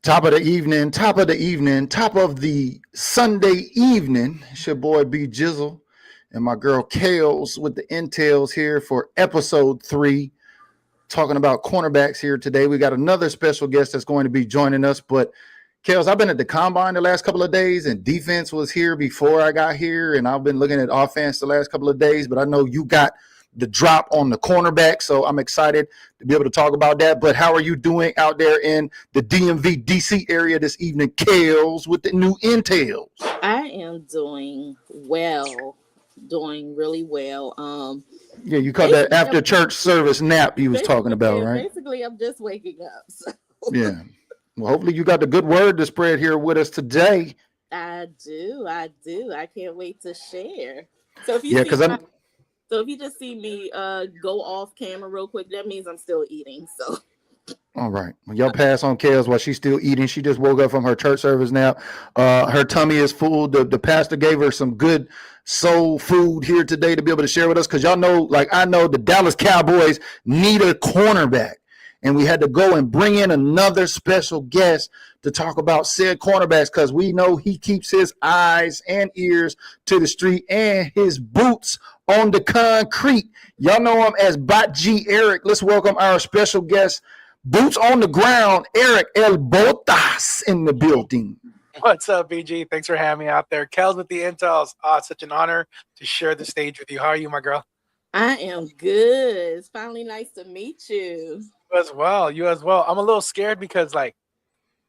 Top of the evening, top of the evening, top of the Sunday evening. It's your boy B Jizzle and my girl Kales with the Intels here for episode 3. Talking about cornerbacks here today. We got another special guest that's going to be joining us. But Kales, I've been at the combine the last couple of days, and defense was here before I got here, and I've been looking at offense the last couple of days. But I know you got the drop on the cornerback, so I'm excited to be able to talk about that. But how are you doing out there in the DMV DC area this evening, Kales, with the new Intels? I am doing well, doing really well. Yeah, you caught that after church service nap you was talking about, right? Basically, I'm just waking up. So. Yeah. Well, hopefully you got the good word to spread here with us today. I do. I can't wait to share. So if you So if you just see me go off camera real quick, that means I'm still eating. So. All right. Well, y'all pass on Kales while she's still eating. She just woke up from her church service now. Her tummy is full. The pastor gave her some good soul food here today to be able to share with us because y'all know, like I know, the Dallas Cowboys need a cornerback. And we had to go and bring in another special guest to talk about said cornerbacks because we know he keeps his eyes and ears to the street and his boots on the concrete. Y'all know him as Bot G Eric. Let's welcome our special guest, boots on the ground, Eric El Botas in the building. What's up, BG? Thanks for having me out there. Kels with the Intels. It's such an honor to share the stage with you. How are you, my girl? I am good. It's finally nice to meet you. You as well. I'm a little scared because like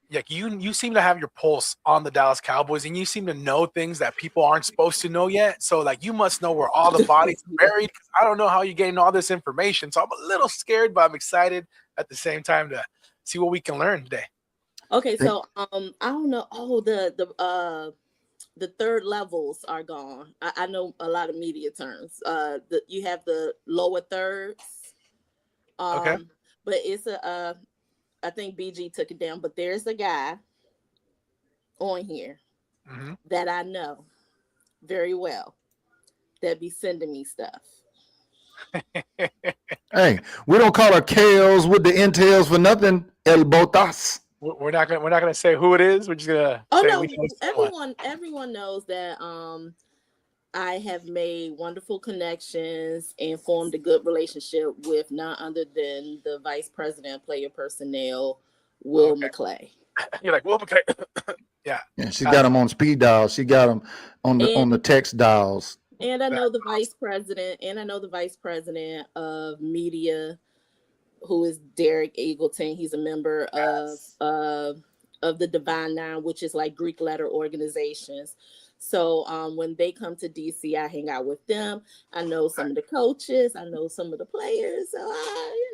you seem to have your pulse on the Dallas Cowboys and you seem to know things that people aren't supposed to know yet. So like you must know where all the bodies are buried. I don't know how you're getting all this information. So I'm a little scared, but I'm excited at the same time to see what we can learn today. Okay, so I don't know. Oh, the third levels are gone. I know a lot of media terms. You have the lower thirds. Okay. But it's I think BG took it down, but there's a guy on here that I know very well that be sending me stuff. Hey, we don't call her Kales with the Intels for nothing, El Botas. We're not gonna say who it is. We're just gonna everyone knows that I have made wonderful connections and formed a good relationship with none other than the Vice President Player Personnel, Will McClay. You're like, Will McClay. Yeah, she got him on speed dials. She got him on the text dials. And I know the Vice President of Media, who is Derek Eagleton. He's a member of the Divine Nine, which is like Greek letter organizations. So when they come to DC, I hang out with them. I know some of the coaches. I know some of the players. So,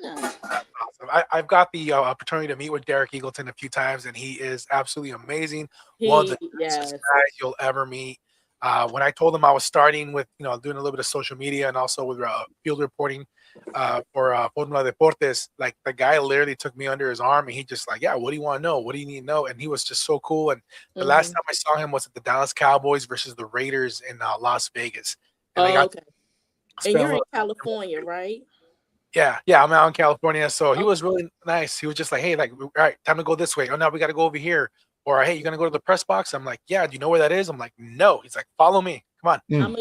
Awesome. I've got the opportunity to meet with Derek Eagleton a few times, and he is absolutely amazing. One of the nicest guys you'll ever meet. When I told him I was starting with, doing a little bit of social media and also with field reporting for Formula Deportes, like the guy literally took me under his arm and he just like, yeah, what do you want to know? What do you need to know? And he was just so cool. And the last time I saw him was at the Dallas Cowboys versus the Raiders in Las Vegas. And okay. And you're in California, right? Yeah, I'm out in California. So he was really nice. He was just like, hey, like, all right, time to go this way. Oh, no, we got to go over here. Or, hey, you're going to go to the press box? I'm like, yeah, do you know where that is? I'm like, no. He's like, follow me. Come on.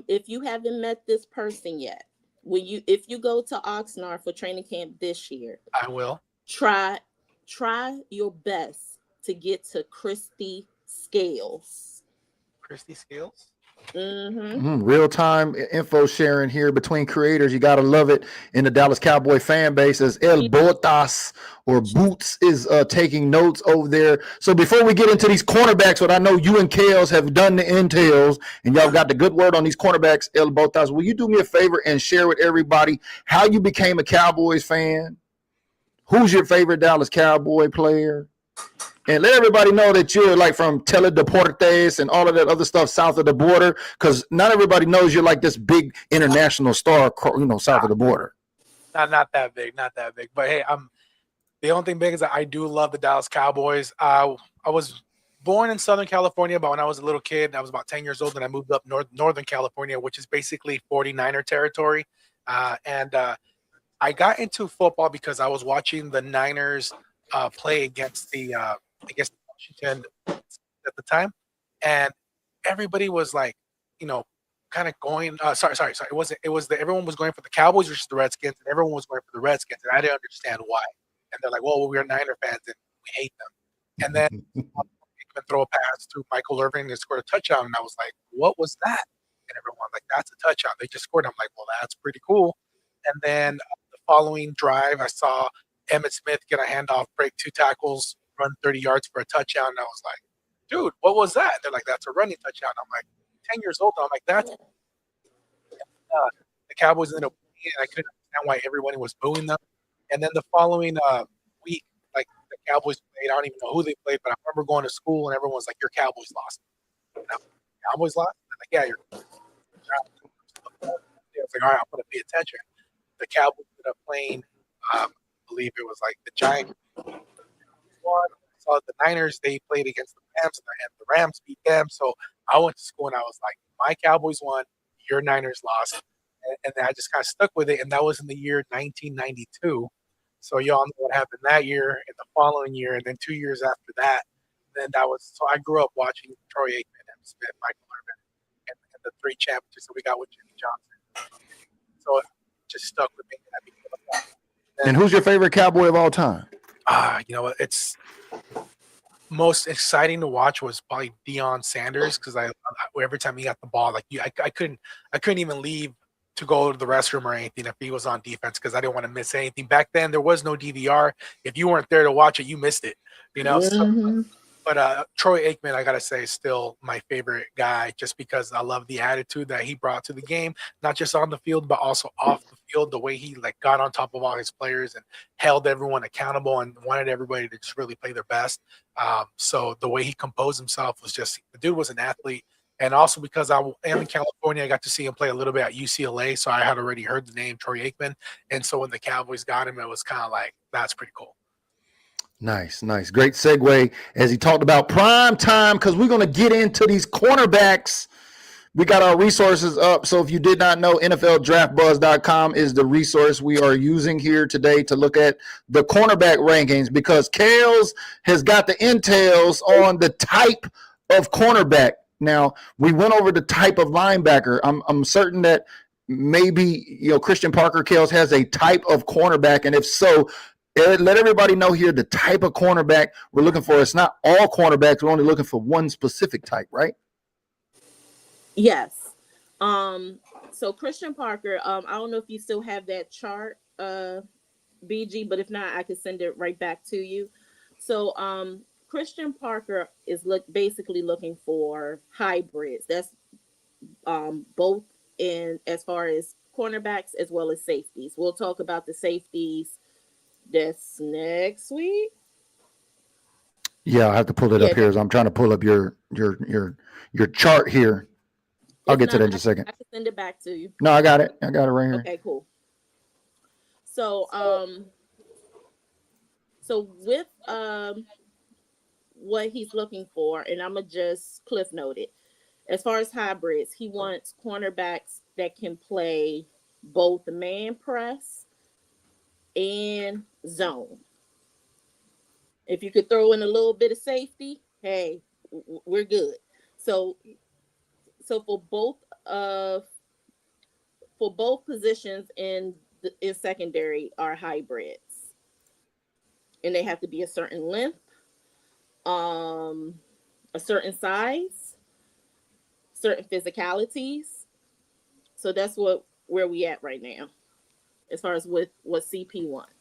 If you haven't met this person yet, if you go to Oxnard for training camp this year, I will. Try your best to get to Christy Scales. Christy Scales? Real-time info sharing here between creators. You got to love it in the Dallas Cowboy fan base as El Botas or Boots is taking notes over there. So before we get into these cornerbacks, what I know you and Kales have done the Intels and y'all got the good word on these cornerbacks, El Botas, will you do me a favor and share with everybody how you became a Cowboys fan? Who's your favorite Dallas Cowboy player? And let everybody know that you're like from Teledeportes and all of that other stuff south of the border, because not everybody knows you're like this big international star, south of the border. Not that big. But hey, the only thing big is that I do love the Dallas Cowboys. I was born in Southern California, but when I was a little kid, I was about 10 years old, and I moved up Northern California, which is basically 49er territory. And I got into football because I was watching the Niners play against Washington at the time, and everybody was like, kind of going. Sorry. It was everyone was going for the Cowboys versus the Redskins, and everyone was going for the Redskins, and I didn't understand why. And they're like, "Well, we're Niner fans and we hate them." And then Hickman throw a pass to Michael Irvin and scored a touchdown, and I was like, "What was that?" And everyone like, "That's a touchdown. They just scored." I'm like, "Well, that's pretty cool." And then the following drive, I saw Emmitt Smith get a handoff, break 2 tackles, run 30 yards for a touchdown, and I was like, "Dude, what was that?" And they're like, "That's a running touchdown." I'm like, 10 years old. I'm like, "That's." The Cowboys ended up winning, and I couldn't understand why everybody was booing them. And then the following week, like the Cowboys played, I don't even know who they played, but I remember going to school and everyone was like, "Your Cowboys lost." And I'm like, "Cowboys lost?" And they're like, "Yeah, you're." I was like, "All right, I'm going to pay attention." The Cowboys ended up playing. I believe it was like the Giants won. I saw the Niners. They played against the Rams, and the Rams beat them. So I went to school and I was like, "My Cowboys won. Your Niners lost." And I just kind of stuck with it. And that was in the year 1992. So y'all know what happened that year and the following year. And then 2 years after that, then that was, so I grew up watching Troy Aikman, Emmitt Smith, Michael Irvin, and the 3 championships that we got with Jimmy Johnson. So it just stuck with me. And who's your favorite Cowboy of all time? It's most exciting to watch was probably Deion Sanders, because I every time he got the ball, like I couldn't even leave to go to the restroom or anything if he was on defense, because I didn't want to miss anything. Back then, there was no DVR. If you weren't there to watch it, you missed it. Mm-hmm. But Troy Aikman, I gotta say, is still my favorite guy, just because I love the attitude that he brought to the game, not just on the field but also off the field. The way he like got on top of all his players and held everyone accountable and wanted everybody to just really play their best. So the way he composed himself was just, the dude was an athlete. And also because I am in California, I got to see him play a little bit at UCLA, so I had already heard the name Troy Aikman. And so when the Cowboys got him, it was kind of like, that's pretty cool. Nice. Great segue as he talked about prime time, because we're going to get into these cornerbacks. We got our resources up. So if you did not know, NFLDraftBuzz.com is the resource we are using here today to look at the cornerback rankings, because Kales has got the intel on the type of cornerback. Now, we went over the type of linebacker. I'm certain that maybe, Christian Parker, Kales, has a type of cornerback. And if so, let everybody know here the type of cornerback we're looking for. It's not all cornerbacks. We're only looking for one specific type, right? Yes. So Christian Parker, I don't know if you still have that chart, BG, but if not, I could send it right back to you. So Christian Parker is basically looking for hybrids. That's both in as far as cornerbacks as well as safeties. We'll talk about the safeties this next week. Yeah, I have to pull it up here. So I'm trying to pull up your chart here. I'll get to that in just a second. I can send it back to you. No, I got it. I got it right here. Okay, cool. So so with what he's looking for, and I'm gonna just cliff note it. As far as hybrids, he wants cornerbacks that can play both man press and zone. If you could throw in a little bit of safety, hey, we're good. So for both positions in secondary are hybrids, and they have to be a certain length, a certain size, certain physicalities. So that's where we at right now, as far as what CP wants.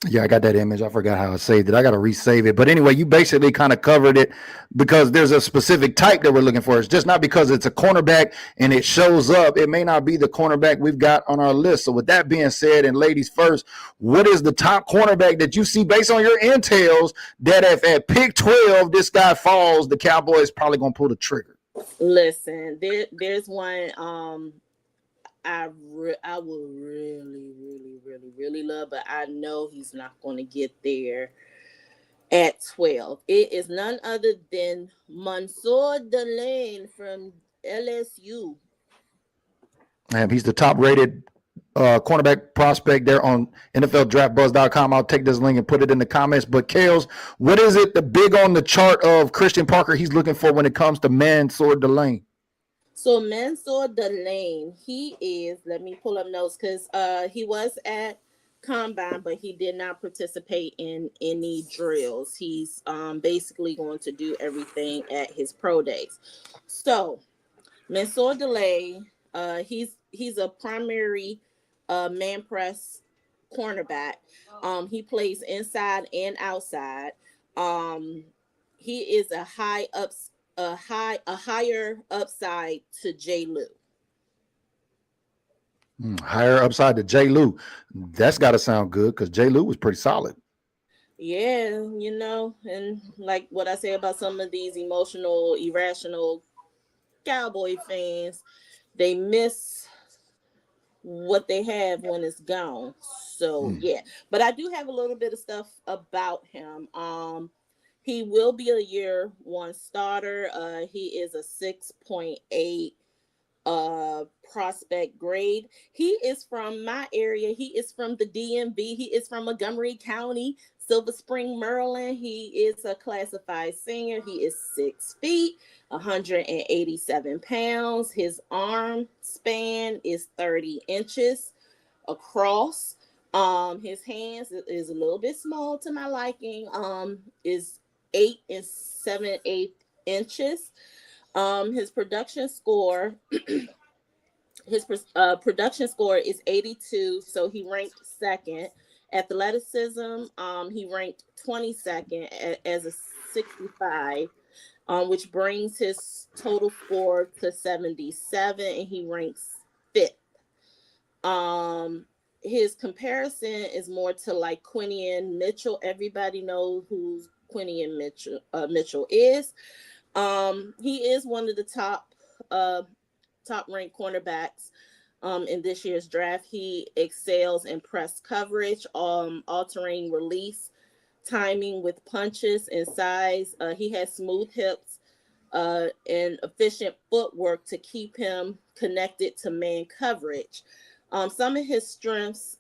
Yeah, I got that image. I forgot how I saved it. I got to resave it. But anyway, you basically kind of covered it, because there's a specific type that we're looking for. It's just not because it's a cornerback and it shows up. It may not be the cornerback we've got on our list. So with that being said, and ladies first, what is the top cornerback that you see based on your intels that if at pick 12 this guy falls, the Cowboys probably going to pull the trigger? Listen, there's one I would really love, but I know he's not going to get there at 12. It is none other than Mansour Delane from LSU. He's the top rated cornerback prospect there on NFLDraftBuzz.com. I'll take this link and put it in the comments. But Kales, what is it the big on the chart of Christian Parker he's looking for when it comes to Mansour Delane? So Mansour Delane, he is, let me pull up notes because he was at Combine, but he did not participate in any drills. He's basically going to do everything at his pro days. So Mansour Delane, he's a primary man press cornerback. He plays inside and outside. He is a higher upside to J. Lou. Higher upside to J. Lou. That's got to sound good because J. Lou was pretty solid. Yeah, and like what I say about some of these emotional, irrational Cowboy fans, they miss what they have when it's gone. So yeah, but I do have a little bit of stuff about him. He will be a year one starter. He is a 6.8 prospect grade. He is from my area. He is from the DMV. He is from Montgomery County, Silver Spring, Maryland. He is a classified senior. He is 6 feet, 187 pounds. His arm span is 30 inches across. His hands is a little bit small to my liking. Is 8 7/8 inches. His production score is 82, so he ranked second. Athleticism, he ranked 22nd as a 65, which brings his total score to 77, and he ranks 5th. His comparison is more to like Quinion Mitchell. Everybody knows who Quinion Mitchell is. He is one of the top ranked cornerbacks in this year's draft. He excels in press coverage, altering release timing with punches and size. He has smooth hips and efficient footwork to keep him connected to man coverage. Some of his strengths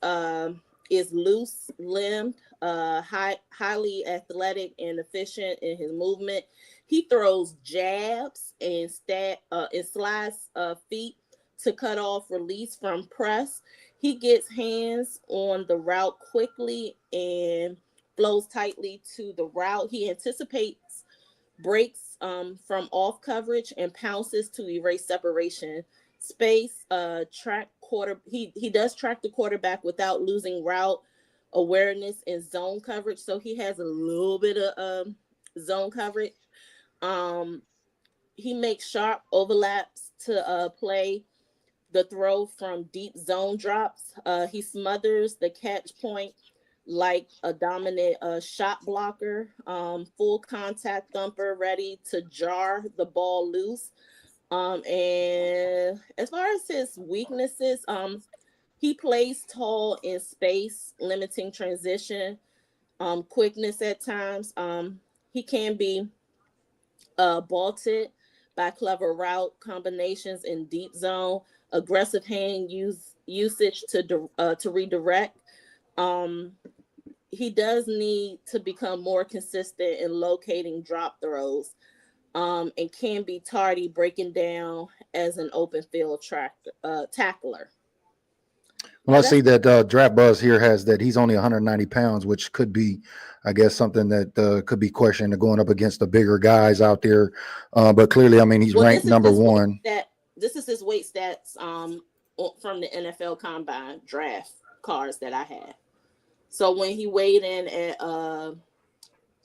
is loose limbed, highly athletic and efficient in his movement. He throws jabs and slides feet to cut off release from press. He gets hands on the route quickly and flows tightly to the route. He anticipates breaks from off coverage and pounces to erase separation space. He does track the quarterback without losing route awareness and zone coverage, so he has a little bit of zone coverage. He makes sharp overlaps to play the throw from deep zone drops. He smothers the catch point like a dominant shot blocker, full contact thumper, ready to jar the ball loose. And as far as his weaknesses, he plays tall in space, limiting transition, quickness at times. He can be vaulted by clever route combinations in deep zone, aggressive hand usage to redirect. He does need to become more consistent in locating drop throws, and can be tardy breaking down as an open field tackler. Well, I see that Draft Buzz here has that he's only 190 pounds, which could be, I guess, something that could be questioned going up against the bigger guys out there. But clearly, I mean, he's ranked number one. This is his weight stats from the NFL Combine draft cards that I had. So when he weighed in at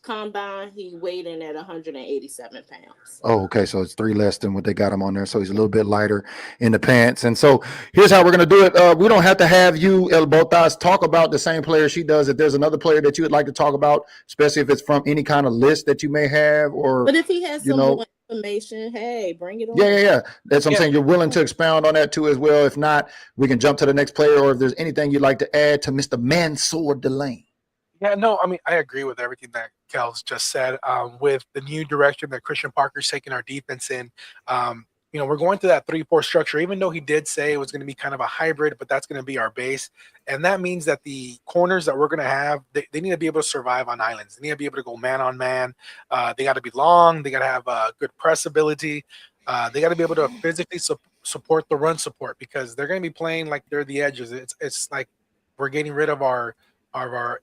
Combine, he weighed in at 187 pounds. Oh, okay. So it's 3 less than what they got him on there. So he's a little bit lighter in the pants. And so here's how we're going to do it. We don't have to have you, El Botas, talk about the same player she does. If there's another player that you would like to talk about, especially if it's from any kind of list that you may have, but if he has some more information, hey, bring it on. Yeah. That's what I'm saying. You're willing to expound on that too as well. If not, we can jump to the next player, or if there's anything you'd like to add to Mr. Mansour Delane. Yeah, no, I mean, I agree with everything that Kels just said. With the new direction that Christian Parker's taking our defense in, we're going to that 3-4 structure, even though he did say it was going to be kind of a hybrid, but that's going to be our base. And that means that the corners that we're going to have, they need to be able to survive on islands. They need to be able to go man on man. They got to be long. They got to have good press ability. They got to be able to physically support the run support, because they're going to be playing like they're the edges. It's like we're getting rid of our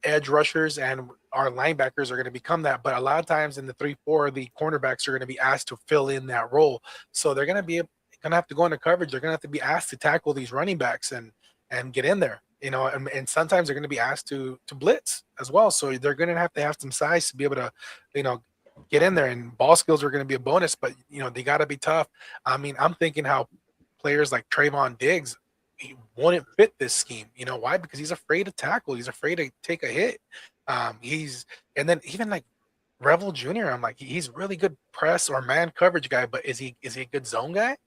edge rushers, and our linebackers are going to become that. But a lot of times in the 3-4, the cornerbacks are going to be asked to fill in that role. So they're going to have to go into coverage. They're going to have to be asked to tackle these running backs and get in there, and sometimes they're going to be asked to blitz as well. So they're going to have some size to be able to, get in there, and ball skills are going to be a bonus, but they got to be tough. I mean, I'm thinking how players like Trayvon Diggs, he wouldn't fit this scheme. Why? Because he's afraid to tackle. He's afraid to take a hit. And then even like Revel Jr., I'm like, he's really good press or man coverage guy, but is he a good zone guy?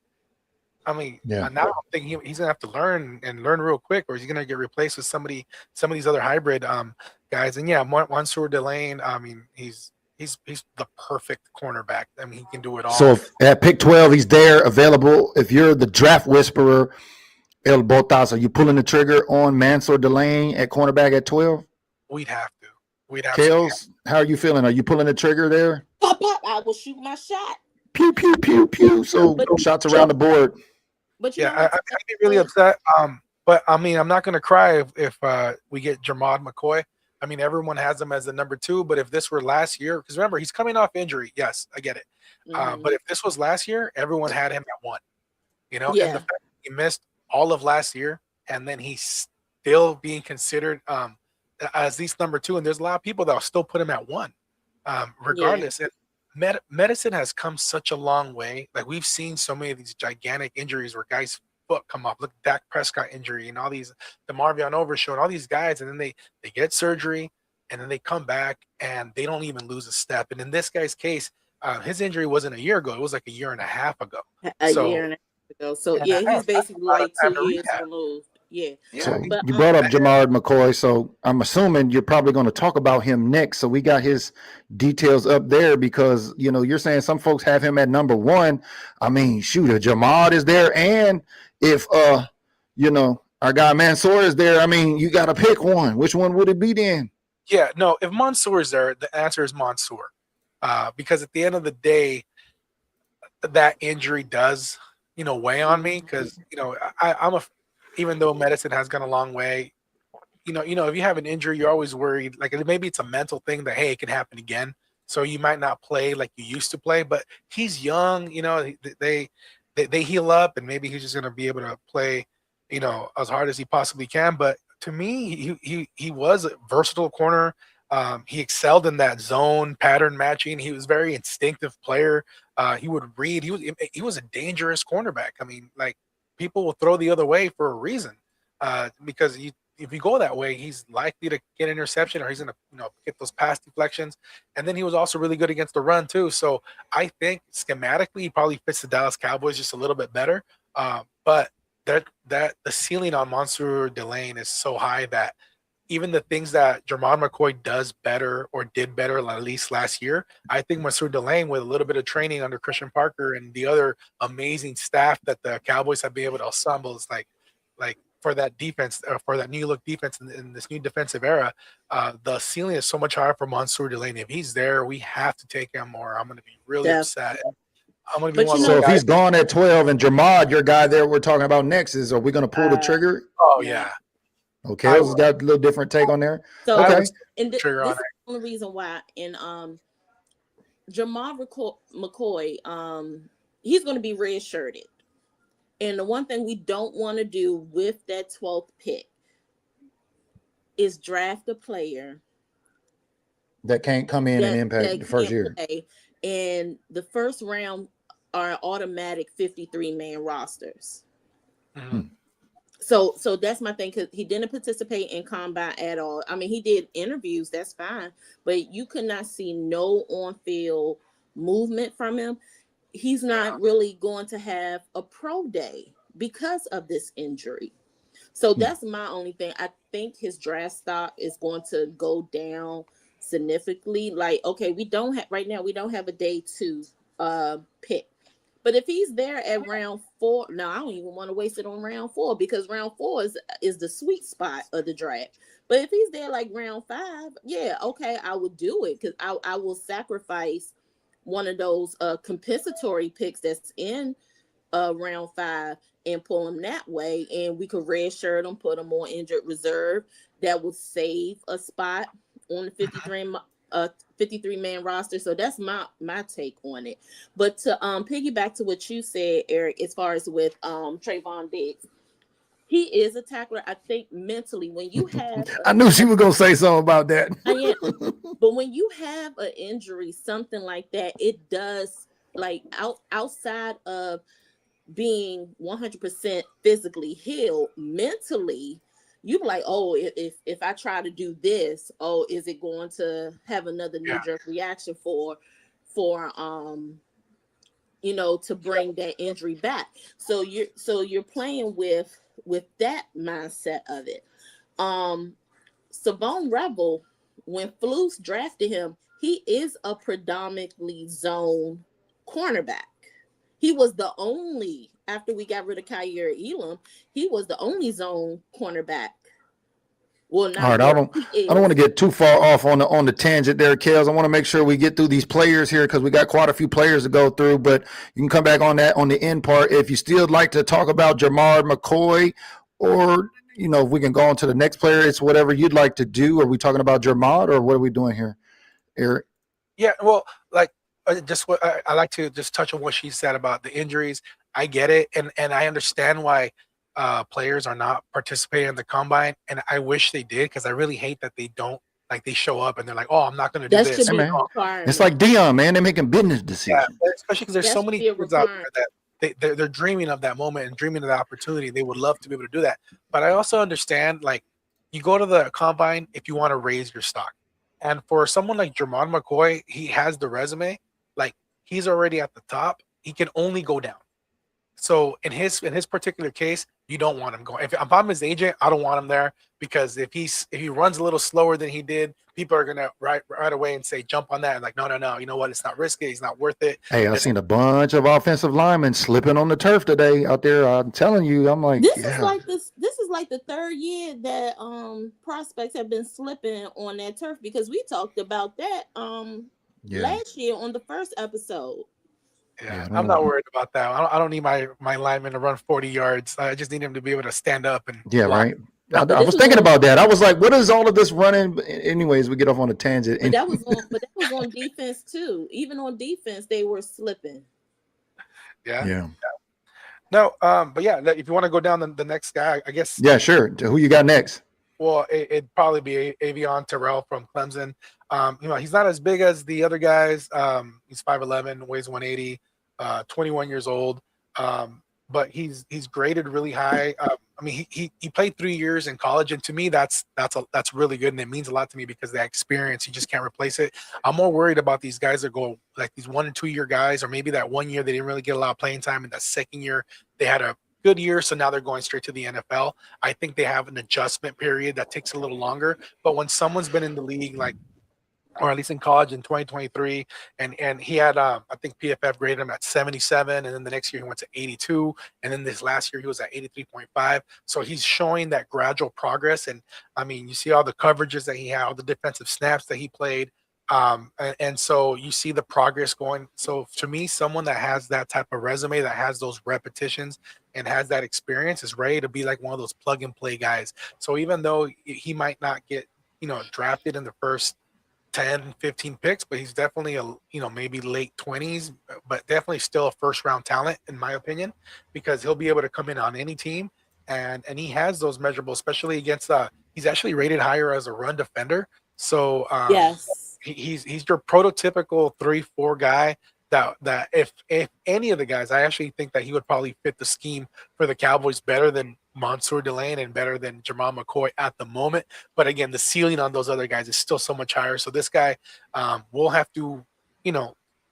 I mean, now I'm thinking he's gonna have to learn real quick, or is he gonna get replaced with some of these other hybrid guys? And Mansour Delane, I mean, he's the perfect cornerback. I mean, he can do it all. So if at pick 12, he's there, available. If you're the draft whisperer, El Botas, are you pulling the trigger on Mansour Delane at cornerback at 12? We'd have to. Kales, how are you feeling? Are you pulling the trigger there? Pop, pop, I will shoot my shot. Pew, pew, pew, pew. So shots around the board. But I'd be really upset. But I mean, I'm not going to cry if we get Jermod McCoy. I mean, everyone has him as the number 2, but if this were last year, because remember, he's coming off injury. Yes, I get it. But if this was last year, everyone had him at 1. And the fact that he missed all of last year, and then he's still being considered as least number 2, and there's a lot of people that will still put him at 1, regardless. And medicine has come such a long way. Like, we've seen so many of these gigantic injuries where guys' foot come off. Look, Dak Prescott injury and all these, the Marvion Overshow and all these guys, and then they get surgery, and then they come back and they don't even lose a step. And in this guy's case, his injury wasn't a year ago; it was like a year and a half ago. A year and a half ago. So he's basically like 2 years removed. So you brought up Jermod McCoy, so I'm assuming you're probably going to talk about him next. So we got his details up there because, you're saying some folks have him at number 1. I mean, shoot, if Jermod is there, and if, our guy Mansour is there, I mean, you got to pick one. Which one would it be then? Yeah, no, if Mansour is there, the answer is Mansour. Because at the end of the day, that injury does, weigh on me, because, even though medicine has gone a long way, if you have an injury, you're always worried. Like, maybe it's a mental thing that, hey, it can happen again. So you might not play like you used to play, but he's young, they heal up, and maybe he's just going to be able to play, as hard as he possibly can. But to me, he was a versatile corner. He excelled in that zone pattern matching. He was a very instinctive player. He would read. He was a dangerous cornerback. I mean, like, people will throw the other way for a reason, because if you go that way, he's likely to get an interception, or he's going to get those pass deflections. And then he was also really good against the run too. So I think schematically he probably fits the Dallas Cowboys just a little bit better. But that the ceiling on Mansour Delane is so high that even the things that Jermod McCoy does better, or did better at least last year, I think Mansour Delane, with a little bit of training under Christian Parker and the other amazing staff that the Cowboys have been able to assemble, is like for that defense, for that new look defense in this new defensive era, the ceiling is so much higher for Mansour Delane. If he's there, we have to take him, or I'm going to be really upset. I'm going to be so if he's gone at 12 and Jermod, your guy there we're talking about next, are we going to pull the trigger? Oh yeah. Okay, has got a little different take on there. So, okay, and this is the only reason why. And Jermod McCoy, he's going to be redshirted. And the one thing we don't want to do with that 12th pick is draft a player that can't come in and impact the first year. And the first round are automatic 53-man rosters. Mm-hmm. So that's my thing, because he didn't participate in combine at all. I mean, he did interviews, that's fine, but you could not see no on-field movement from him. He's not really going to have a pro day because of this injury. So that's my only thing. I think his draft stock is going to go down significantly. Like, okay, we don't have a day 2 pick. But if he's there at round 4, no, I don't even want to waste it on round 4, because round 4 is the sweet spot of the draft. But if he's there like round 5, yeah, okay, I would do it, because I will sacrifice one of those compensatory picks that's in round 5 and pull him that way, and we could redshirt him, put him on injured reserve. That would save a spot on the 53 man roster. So that's my take on it. But to piggyback to what you said, Eric, as far as with Trayvon Diggs, he is a tackler. I think mentally, when you have I knew she was gonna say something about that. I am. But when you have an injury, something like that, it does, like, outside of being 100% physically healed, mentally, you be like, oh, if I try to do this, oh, is it going to have another knee-jerk reaction for to bring that injury back? So you're playing with that mindset of it. Savon Rebel, when Flus drafted him, he is a predominantly zone cornerback. He was the only, after we got rid of Kyer Elam, he was the only zone cornerback. Well, not all right. I don't want to get too far off on the tangent there, Kels. I want to make sure we get through these players here, because we got quite a few players to go through. But you can come back on that on the end part if you still like to talk about Jamard McCoy, or if we can go on to the next player. It's whatever you'd like to do. Are we talking about Jamard, or what are we doing here, Eric? Yeah, well, like, just what I like to just touch on what she said about the injuries. I get it, and I understand why players are not participating in the combine, and I wish they did, because I really hate that they don't, like, they show up and they're like, oh, I'm not going to do this. Should be it's like Dion, man. They're making business decisions. Yeah, especially because there's so many kids out there that they're dreaming of that moment and dreaming of the opportunity. They would love to be able to do that. But I also understand, like, you go to the combine if you want to raise your stock. And for someone like Jermon McCoy, he has the resume. Like, he's already at the top. He can only go down. So in his particular case, you don't want him going. If I'm his agent, I don't want him there, because if he runs a little slower than he did, people are gonna right away and say jump on that, and like, no, you know what? It's not risky. It's not worth it. Hey, I've seen a bunch of offensive linemen slipping on the turf today out there. I'm telling you, I'm like, this is like the third year that prospects have been slipping on that turf, because we talked about that last year on the first episode. Yeah, I'm not worried about that. I don't need my lineman to run 40 yards. I just need him to be able to stand up and block. Right. I was thinking about that. I was like, what is all of this running? Anyways, we get off on a tangent. But that was on defense too. Even on defense, they were slipping. Yeah. No, but yeah, if you want to go down the next guy, I guess. Yeah, sure. Who you got next? Well, it'd probably be Avion Terrell from Clemson. He's not as big as the other guys. He's 5'11", weighs 180, 21 years old. But he's graded really high. He played 3 years in college, and to me, that's really good, and it means a lot to me, because that experience, you just can't replace it. I'm more worried about these guys that go, like, these 1 and 2 year guys, or maybe that 1 year they didn't really get a lot of playing time, and that second year they had a good year, so now they're going straight to the NFL. I think they have an adjustment period that takes a little longer. But when someone's been in the league, like, or at least in college in 2023, and he had I think PFF graded him at 77, and then the next year he went to 82, and then this last year he was at 83.5. So he's showing that gradual progress, and you see all the coverages that he had, all the defensive snaps that he played, and so you see the progress going. So to me, someone that has that type of resume, that has those repetitions and has that experience, is ready to be like one of those plug and play guys. So even though he might not get drafted in the first 10, 15 picks, but he's definitely maybe late 20s, but definitely still a first round talent, in my opinion, because he'll be able to come in on any team, and he has those measurables, especially against he's actually rated higher as a run defender. So yes, he's your prototypical 3-4 guy that if any of the guys, I actually think that he would probably fit the scheme for the Cowboys better than Mansour Delane and better than Jermon McCoy at the moment. But again, the ceiling on those other guys is still so much higher. So this guy will have to,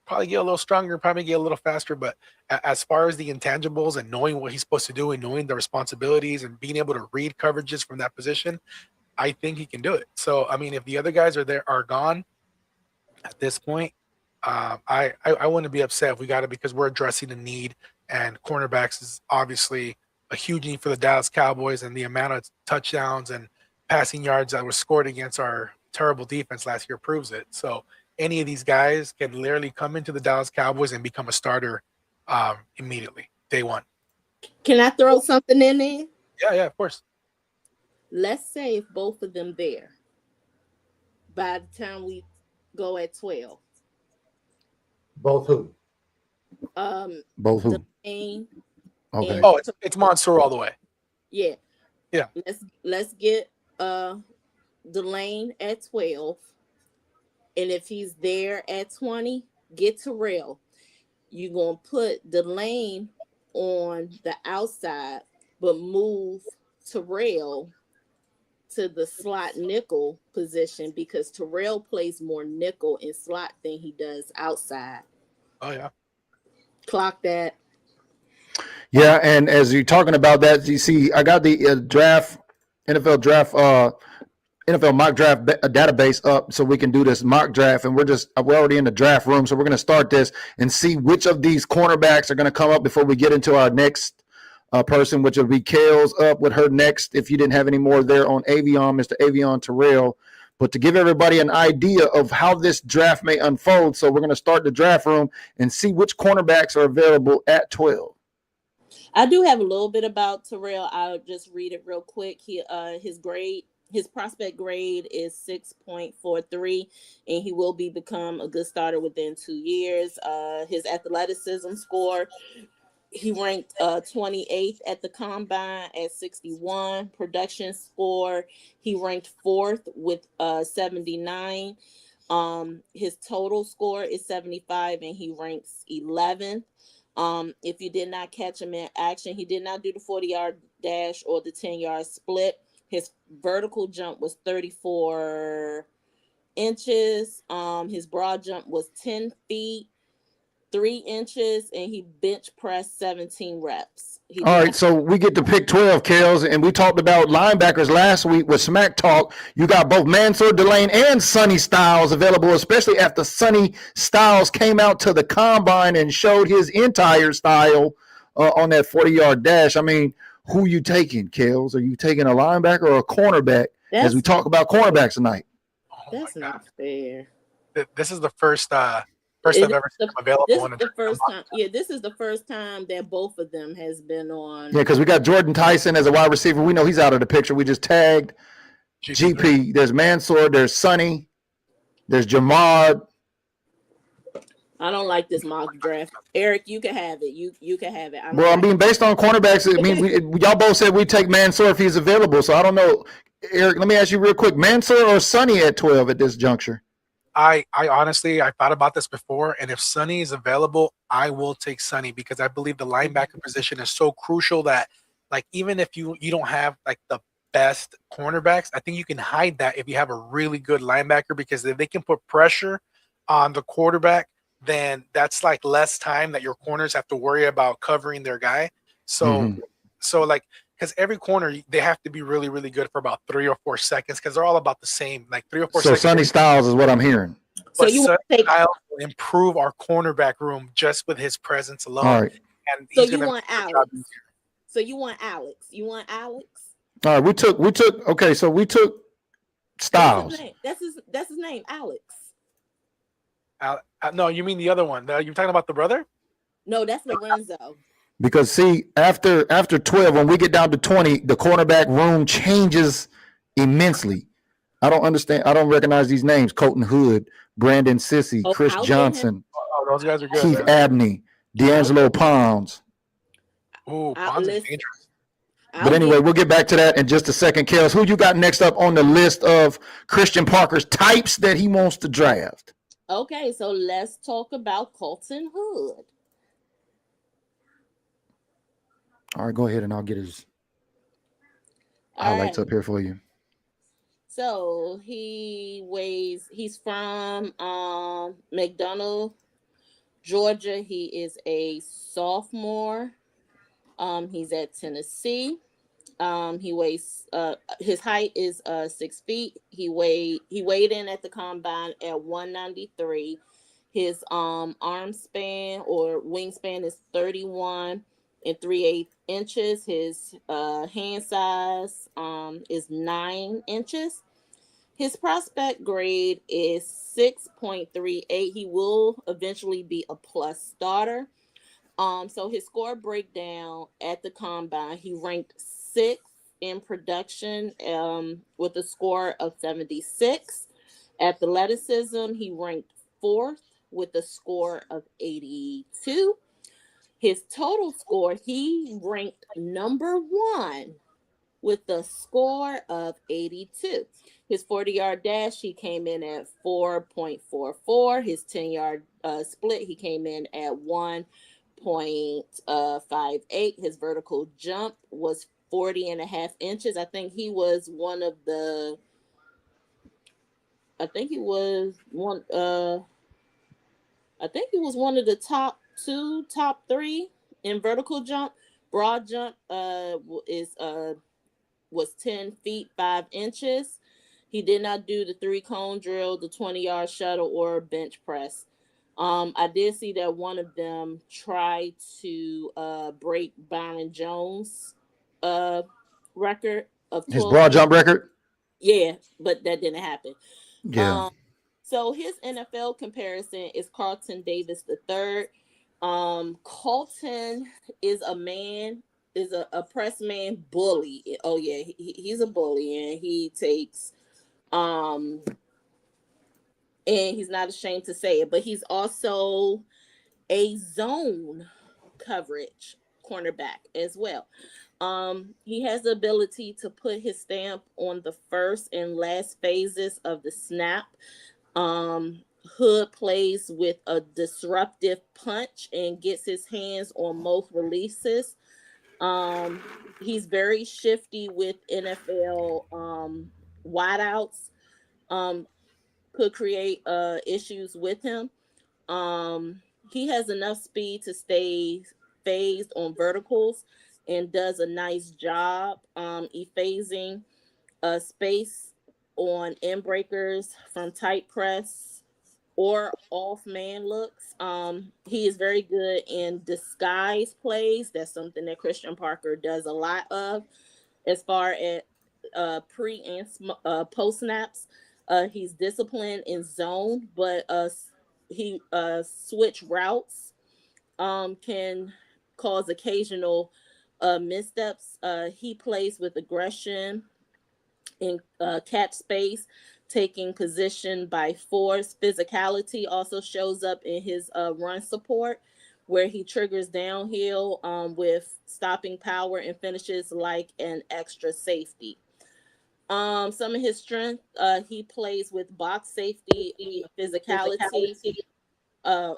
probably get a little stronger, probably get a little faster. But as far as the intangibles and knowing what he's supposed to do and knowing the responsibilities and being able to read coverages from that position, I think he can do it. So, if the other guys are gone at this point, I wouldn't be upset if we got it because we're addressing a need, and cornerbacks is obviously a huge need for the Dallas Cowboys, and the amount of touchdowns and passing yards that were scored against our terrible defense last year proves it. So any of these guys can literally come into the Dallas Cowboys and become a starter immediately, day one. Can I throw something in there? Yeah, of course. Let's say if both of them there by the time we go at 12. Both who? Both who? Delane. Okay. Oh, it's Mansour all the way. Yeah. Yeah. Let's get Delane at 12. And if he's there at 20, get Terrell. You're gonna put Delane on the outside, but move Terrell to the slot nickel position because Terrell plays more nickel and slot than he does outside. Oh yeah. Clock that. Yeah, and as you're talking about that, you see, I got the NFL draft, NFL mock draft database up so we can do this mock draft, and we're already in the draft room, so we're going to start this and see which of these cornerbacks are going to come up before we get into our next person, which will be Kale's up with her next. If you didn't have any more there on Avion, Mr. Avion Terrell. But to give everybody an idea of how this draft may unfold, so we're going to start the draft room and see which cornerbacks are available at 12. I do have a little bit about Terrell. I'll just read it real quick. His prospect grade is 6.43, and he will become a good starter within 2 years. His athleticism score, he ranked 28th at the combine at 61. Production score, he ranked 4th with 79. His total score is 75, and he ranks 11th. If you did not catch him in action, he did not do the 40-yard dash or the 10-yard split. His vertical jump was 34 inches. His broad jump was 10 feet, 3 inches, and he bench pressed 17 reps. All right, so we get to pick 12, Kales, and we talked about linebackers last week with Smack Talk. You got both Mansour, Delane, and Sonny Styles available, especially after Sonny Styles came out to the combine and showed his entire style on that 40-yard dash. I mean, who you taking, Kales? Are you taking a linebacker or a cornerback as we talk about cornerbacks tonight? That's not fair. This is the first I've ever seen available. This is the first time. Yeah, this is the first time that both of them has been on. Yeah, because we got Jordan Tyson as a wide receiver. We know he's out of the picture. We just tagged GP. There's Mansour. There's Sonny. There's Jamard. I don't like this mock draft. Eric, you can have it. You can have it. I mean, based on cornerbacks, I mean, y'all both said we take Mansour if he's available. So I don't know. Eric, let me ask you real quick. Mansour or Sonny at 12 at this juncture? I honestly, I thought about this before, and if Sonny is available, I will take Sonny because I believe the linebacker position is so crucial that, like, even if you don't have like the best cornerbacks, I think you can hide that if you have a really good linebacker, because if they can put pressure on the quarterback, then that's like less time that your corners have to worry about covering their guy. So, like, because every corner, they have to be really, really good for about 3 or 4 seconds because they're all about the same, like 3 or 4 seconds. So Sonny Styles is what I'm hearing. But so Sonny Styles will improve our cornerback room just with his presence alone. All right. And so you want Alex. So you want Alex. You want Alex? All right, we took okay, so we took Styles. That's his name, Alex. No, you mean the other one. You're talking about the brother? No, that's Lorenzo. Because see, after 12, when we get down to 20, the cornerback room changes immensely. I don't understand. I don't recognize these names: Colton Hood, Brandon Sissy, Chris Johnson, those guys are good. Keith Abney, D'Angelo Pounds. Ooh, Pounds is dangerous. But anyway, we'll get back to that in just a second. Kels, who you got next up on the list of Christian Parker's types that he wants to draft? Okay, so let's talk about Colton Hood. All right, go ahead and I'll get his highlights up here for you. So he's from McDonough, Georgia. He is a sophomore. He's at Tennessee. He weighs his height is 6 feet. He weighed in at the combine at 193. His arm span or wingspan is 31 and 3/8 inches. His hand size is 9 inches. His prospect grade is 6.38. He will eventually be a plus starter. So his score breakdown at the combine, he ranked 6th in production with a score of 76. Athleticism, he ranked 4th with a score of 82. His total score, he ranked number 1 with a score of 82. His 40-yard dash, he came in at 4.44. His 10-yard split, he came in at 1.58. His vertical jump was 40.5 inches. I think he was one of the I think he was one of the top 3 in vertical jump. Broad jump was 10 feet 5 inches. He did not do the 3-cone drill, the 20-yard shuttle, or bench press. I did see that one of them tried to break Byron Jones' record of 12. His broad jump record? Yeah, but that didn't happen. Yeah. So his NFL comparison is Carlton Davis III. Carlton is a press man bully. Oh yeah, he's a bully, and he takes and he's not ashamed to say it, but he's also a zone coverage cornerback as well. He has the ability to put his stamp on the first and last phases of the snap. Hood plays with a disruptive punch and gets his hands on most releases. He's very shifty with NFL wideouts. Could create issues with him. He has enough speed to stay phased on verticals and does a nice job effacing space on end breakers from tight press or off man looks. He is very good in disguise plays. That's something that Christian Parker does a lot of. As far as pre and post snaps, he's disciplined in zone, but he switch routes can cause occasional missteps. He plays with aggression in catch space, taking position by force. Physicality also shows up in his run support, where he triggers downhill with stopping power and finishes like an extra safety. Some of his strength, he plays with box safety, physicality. Yeah,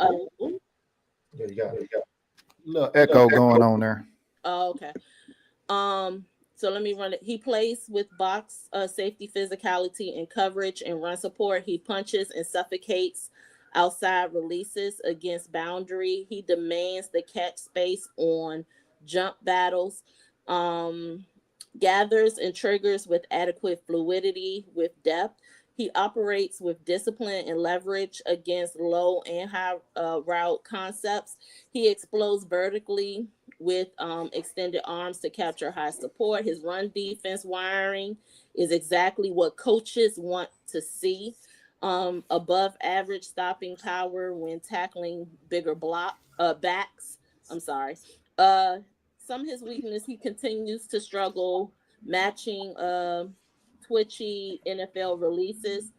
you got it. Little echo going on there. Oh, okay. So let me run it. He plays with box safety, physicality, and coverage and run support. He punches and suffocates outside releases against boundary. He demands the catch space on jump battles. Gathers and triggers with adequate fluidity with depth. He operates with discipline and leverage against low and high route concepts. He explodes vertically with extended arms to capture high support. His run defense wiring is exactly what coaches want to see. Above average stopping power when tackling bigger backs. I'm sorry. Some of his weakness, he continues to struggle matching twitchy NFL releases.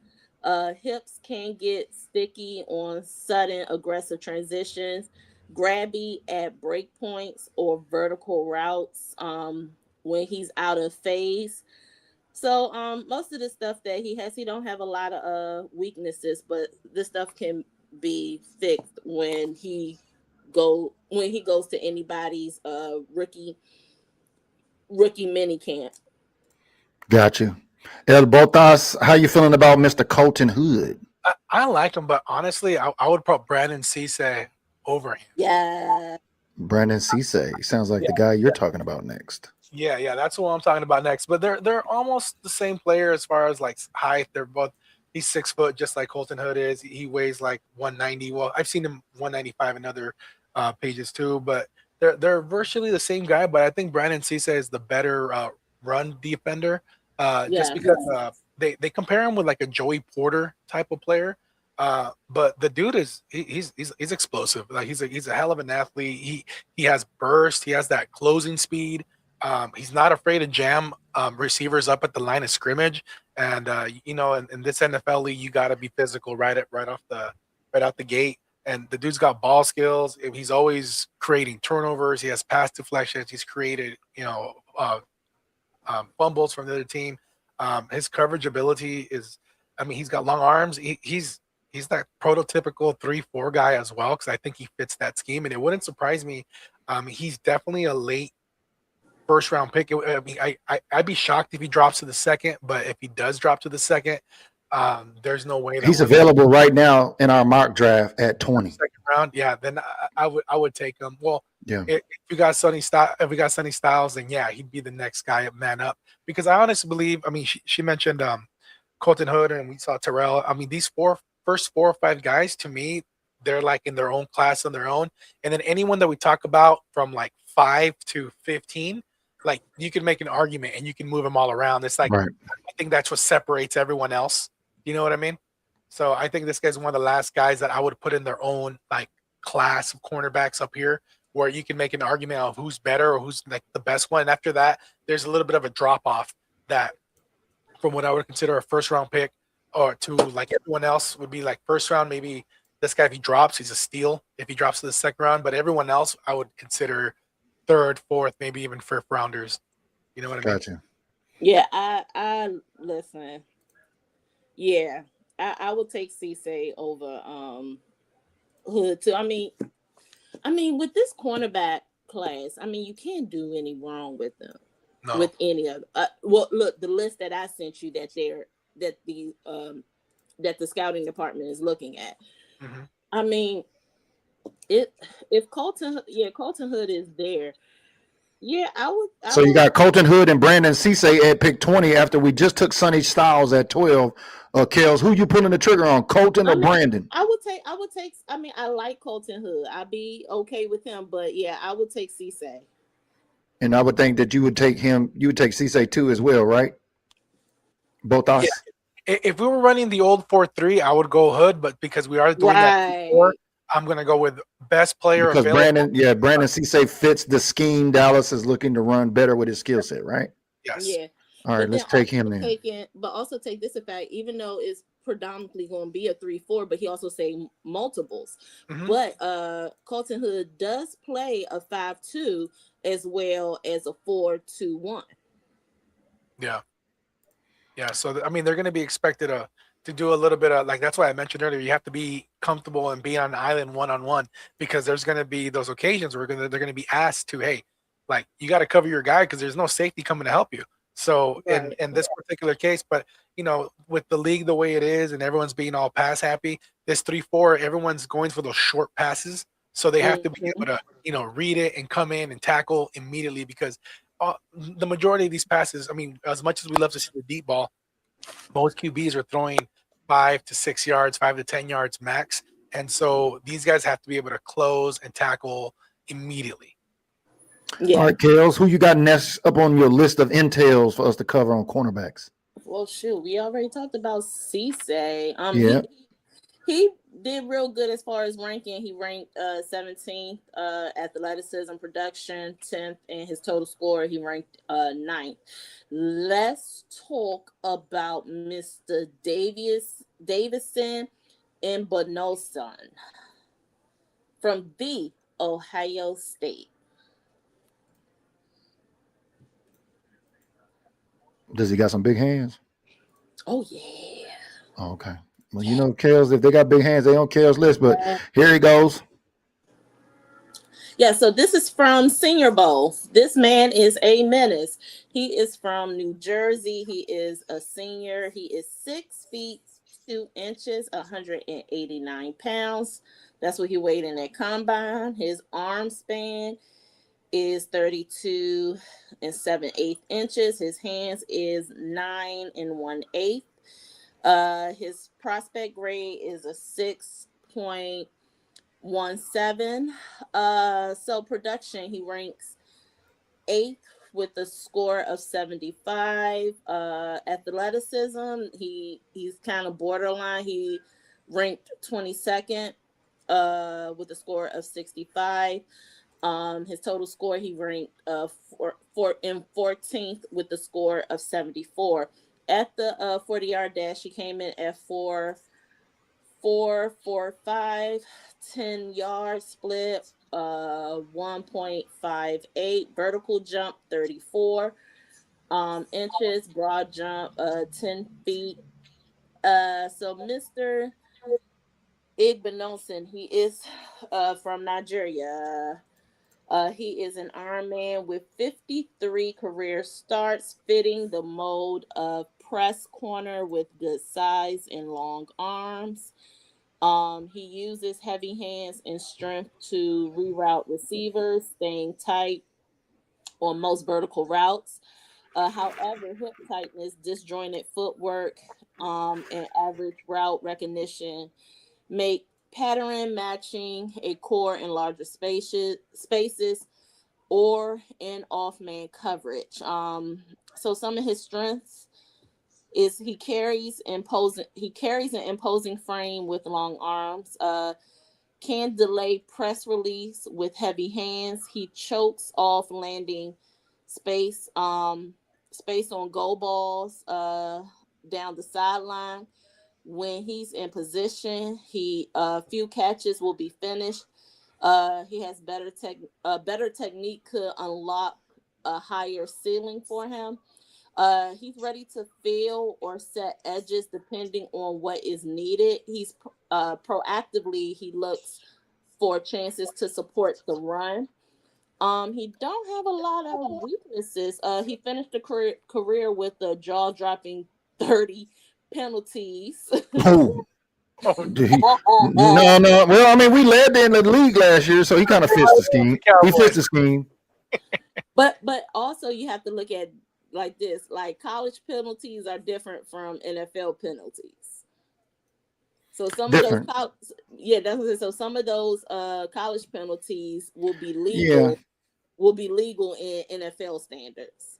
Hips can get sticky on sudden aggressive transitions, grabby at break points or vertical routes when he's out of phase. So most of the stuff that he has, he don't have a lot of weaknesses, but this stuff can be fixed when he goes to anybody's rookie mini camp. Got you. El Botas, how you feeling about Mr. Colton Hood? I like him, but honestly, I would put Brandon Cisse over him. Yeah. Brandon Cisse sounds like the guy you're talking about next. Yeah, that's what I'm talking about next. But they're almost the same player as far as like height. He's 6 foot, just like Colton Hood is. He weighs like 190. Well, I've seen him 195 in other pages too, but they're virtually the same guy. But I think Brandon Cisse is the better run defender, just because they compare him with like a Joey Porter type of player. But the dude is he's explosive. Like he's a hell of an athlete. He has burst. He has that closing speed. He's not afraid to jam receivers up at the line of scrimmage. And in this NFL league, you got to be physical right out the gate. And the dude's got ball skills. He's always creating turnovers. He has pass deflections. He's created fumbles from the other team. His coverage ability is, he's got long arms. He's that prototypical 3-4 guy as well, because I think he fits that scheme. And it wouldn't surprise me. He's definitely a late first round pick. I'd be shocked if he drops to the second, but if he does drop to the second, there's no way that he's available right now in our mock draft at 20. Second round, yeah. Then I would take him. Well, yeah. If we got Sonny Styles, then yeah, he'd be the next guy at man up. Because I honestly believe, she mentioned Colton Hood, and we saw Terrell. These first 4 or 5 guys, to me, they're like in their own class on their own. And then anyone that we talk about from like 5 to 15. Like you can make an argument and you can move them all around. It's like, right. I think that's what separates everyone else. You know what I mean? So I think this guy's one of the last guys that I would put in their own like class of cornerbacks up here, where you can make an argument of who's better or who's like the best one. And after that, there's a little bit of a drop off that from what I would consider a first round pick, or to like everyone else would be like first round. Maybe this guy, if he drops, he's a steal if he drops to the second round, but everyone else I would consider third, fourth, maybe even fifth rounders. You know what I mean? Gotcha. Yeah, I listen. Yeah, I would take Cisse over Hood too. I mean, with this cornerback class, you can't do any wrong with them. No. With any of well, look, the list that I sent you that the scouting department is looking at. Mm-hmm. If Colton Hood is there, yeah, I would. So you got Colton Hood and Brandon Cisse at pick 20 after we just took Sonny Styles at 12. Kels, who you pulling the trigger on, Colton or Brandon? I would take. I like Colton Hood. I'd be okay with him, but yeah, I would take Cisse. And I would think that you would take him. You would take Cisse too as well, right? Both us. Yeah. If we were running the old 4-3, I would go Hood, but because we are doing that before, I'm going to go with best player because available. Brandon Cisse fits the scheme Dallas is looking to run better with his skill set, right? Yes. Yeah. All right, let's take him then. But also take this effect, even though it's predominantly going to be a 3-4, but he also say multiples. Mm-hmm. But Colton Hood does play a 5-2 as well as a 4-2-1. Yeah. Yeah. So they're going to be expected to do a little bit of, like, that's why I mentioned earlier, you have to be comfortable and be on an island one-on-one, because there's going to be those occasions where they're going to be asked to, hey, like, you got to cover your guy because there's no safety coming to help you. So in this particular case, but with the league the way it is and everyone's being all pass happy, this 3-4, everyone's going for those short passes. So they have to be able to, read it and come in and tackle immediately, because the majority of these passes, as much as we love to see the deep ball, most QBs are throwing 5 to 6 yards, 5 to 10 yards max. And so these guys have to be able to close and tackle immediately. Yeah. All right, Kels, who you got next up on your list of entails for us to cover on cornerbacks? Well, shoot, we already talked about Cisse. He did real good as far as ranking. He ranked 17th athleticism, production, 10th, and his total score, he ranked 9th. Let's talk about Mr. Davison and Bonoson from the Ohio State. Does he got some big hands? Oh, yeah. Oh, okay. Well, Kels, if they got big hands, they on Kels' list, but here he goes. Yeah, so this is from Senior Bowl. This man is a menace. He is from New Jersey. He is a senior. He is 6 feet 2 inches, 189 pounds. That's what he weighed in that combine. His arm span is 32 7/8 inches. His hands is 9 1/8. His prospect grade is a 6.17. So production, he ranks 8th with a score of 75. Athleticism, he's kind of borderline. He ranked 22nd with a score of 65. His total score, he ranked 14th with a score of 74. At the 40-yard dash, he came in at 4.45, 10-yard split, 1.58, vertical jump 34 inches, broad jump 10 feet. So Mr. Igbinosun, he is from Nigeria. He is an Ironman with 53 career starts, fitting the mold of press corner with good size and long arms. He uses heavy hands and strength to reroute receivers, staying tight on most vertical routes. However, hip tightness, disjointed footwork, and average route recognition make pattern matching a core in larger spaces or in off-man coverage. So some of his strengths is he carries an imposing frame with long arms, can delay press release with heavy hands. He chokes off landing space on goal balls down the sideline. When he's in position, few catches will be finished. He has better technique could unlock a higher ceiling for him. He's ready to fill or set edges depending on what is needed. He's proactively, he looks for chances to support the run. He don't have a lot of weaknesses. He finished the career with a jaw-dropping 30 penalties. Oh, no. Well, I mean, we led in the league last year, so he kind of fits the scheme. He fits the scheme. But also you have to look at like this, like college penalties are different from NFL penalties. So some different. of those, that's what so some of those college penalties will be legal. Yeah. Will be legal in NFL standards.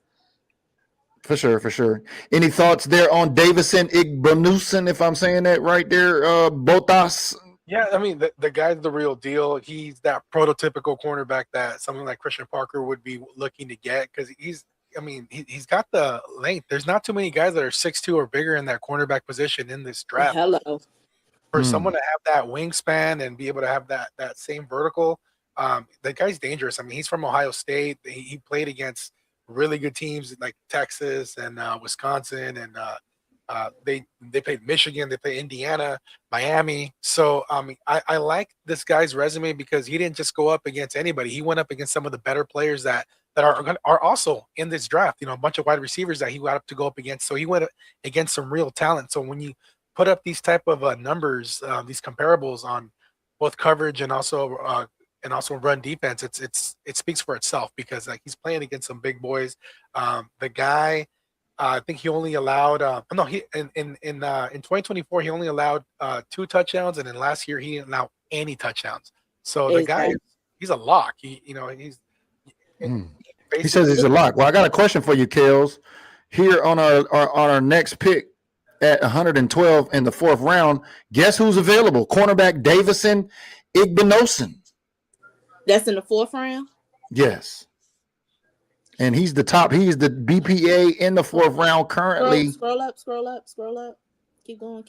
For sure. Any thoughts there on Davison Igbonuson, if I'm saying that right there? Botas. Yeah, I mean the guy's the real deal. He's that prototypical cornerback that someone like Christian Parker would be looking to get because he's got the length. There's not too many guys that are 6'2" or bigger in that cornerback position in this draft. Hello. For someone to have that wingspan and be able to have that same vertical, the guy's dangerous. I mean, he's from Ohio State. He played against really good teams like Texas and Wisconsin, and they played Michigan, they played Indiana, Miami. So I like this guy's resume because he didn't just go up against anybody. He went up against some of the better players that are also in this draft. A bunch of wide receivers that he got up to go up against. So he went against some real talent. So when you put up these type of numbers, these comparables on both coverage and also run defense, it speaks for itself because like he's playing against some big boys. The guy, I think he only allowed in 2024 he only allowed 2 touchdowns, and then last year he didn't allow any touchdowns. So the guy, he's a lock. He says he's a lock. Well, I got a question for you, Kels. Here on our next pick at 112 in the 4th round, guess who's available? Cornerback Davison Igbonuson. That's in the 4th round? Yes. And he's the top. He's the BPA in the 4th round currently. Scroll up. Keep going.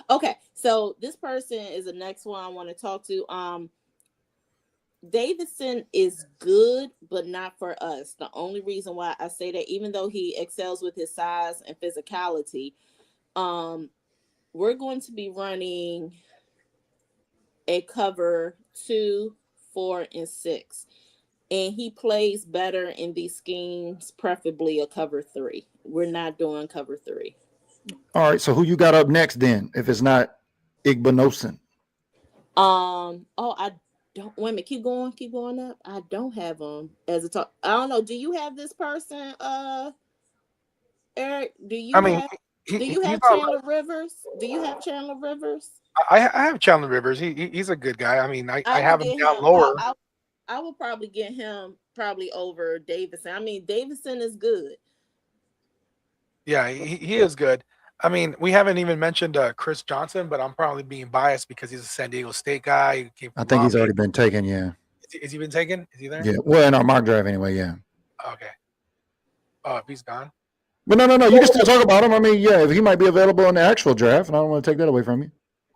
Okay, so this person is the next one I want to talk to. Davison is good, but not for us. The only reason why I say that, even though he excels with his size and physicality, we're going to be running a cover 2, 4, and 6. And he plays better in these schemes, preferably a cover 3. We're not doing cover 3. All right. So who you got up next then, if it's not Igbonuson? I don't. Wait a minute. Keep going up. I don't have him as a top. I don't know. Do you have this person, Eric? Do you? Do you have Chandler Rivers? Do you have Chandler Rivers? I have Chandler Rivers. He's a good guy. I mean, I have him down lower. I will probably get him over Davison. I mean, Davison is good. Yeah, he is good. I mean, we haven't even mentioned Chris Johnson, but I'm probably being biased because he's a San Diego State guy. I think he's already been taken. Yeah. Is he been taken? Is he there? Yeah. Well, in our mock draft anyway. Yeah. Okay. Oh, if he's gone. But no. You can still talk about him. I mean, yeah, if he might be available in the actual draft, and I don't want to take that away from you.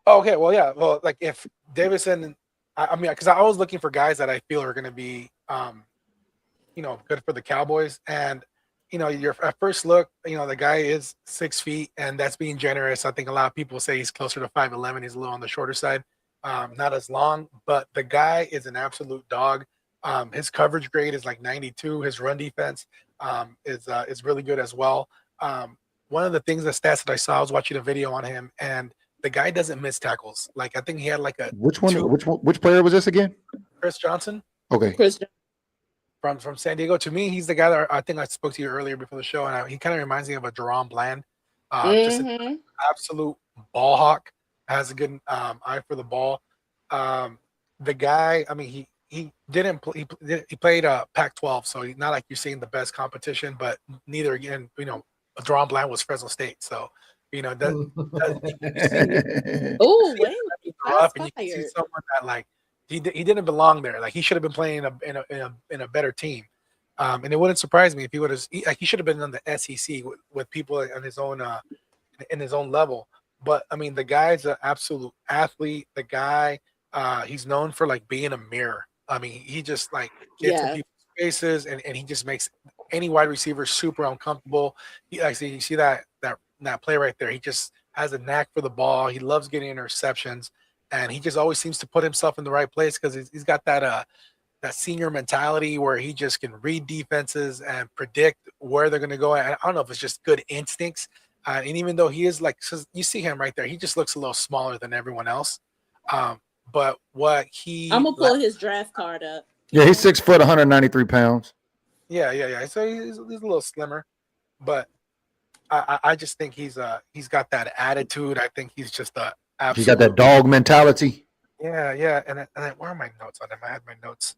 Okay. Well, yeah. Well, like if Davison, I mean, because I was looking for guys that I feel are going to be, good for the Cowboys, and your at first look, the guy is 6 feet, and that's being generous. I think a lot of people say he's closer to 5'11". He's a little on the shorter side, not as long, but the guy is an absolute dog. His coverage grade is like 92. His run defense is really good as well. One of the stats that I saw, I was watching a video on him, and the guy doesn't miss tackles. Like I think he had like a which player was this again? Chris Johnson. Okay. Chris from San Diego. To me, he's the guy that I think I spoke to you earlier before the show, and he kind of reminds me of a Jerome Bland. Just an absolute ball hawk. Has a good eye for the ball. The guy, I mean, he didn't play. He played Pac-12, so he's not like you're seeing the best competition, but neither again, Jerome Bland was Fresno State, so that. Oh wait, rough, and you can see someone that like. He didn't belong there. Like he should have been playing in a better team, and it wouldn't surprise me if he would have. He should have been on the SEC with people on his own in his own level. But I mean, the guy's an absolute athlete. The guy, he's known for like being a mirror. I mean, he just like gets in people's faces, and he just makes any wide receiver super uncomfortable. You see that play right there. He just has a knack for the ball. He loves getting interceptions. And he just always seems to put himself in the right place because he's got that senior mentality where he just can read defenses and predict where they're going to go. I don't know if it's just good instincts. And even though he is you see him right there, he just looks a little smaller than everyone else. But what I'm going to pull his draft card up. Yeah, he's 6 foot, 193 pounds. Yeah. So he's a little slimmer. But I just think he's got that attitude. I think he's just He got that dog mentality. Yeah. And then where are my notes on him? I had my notes.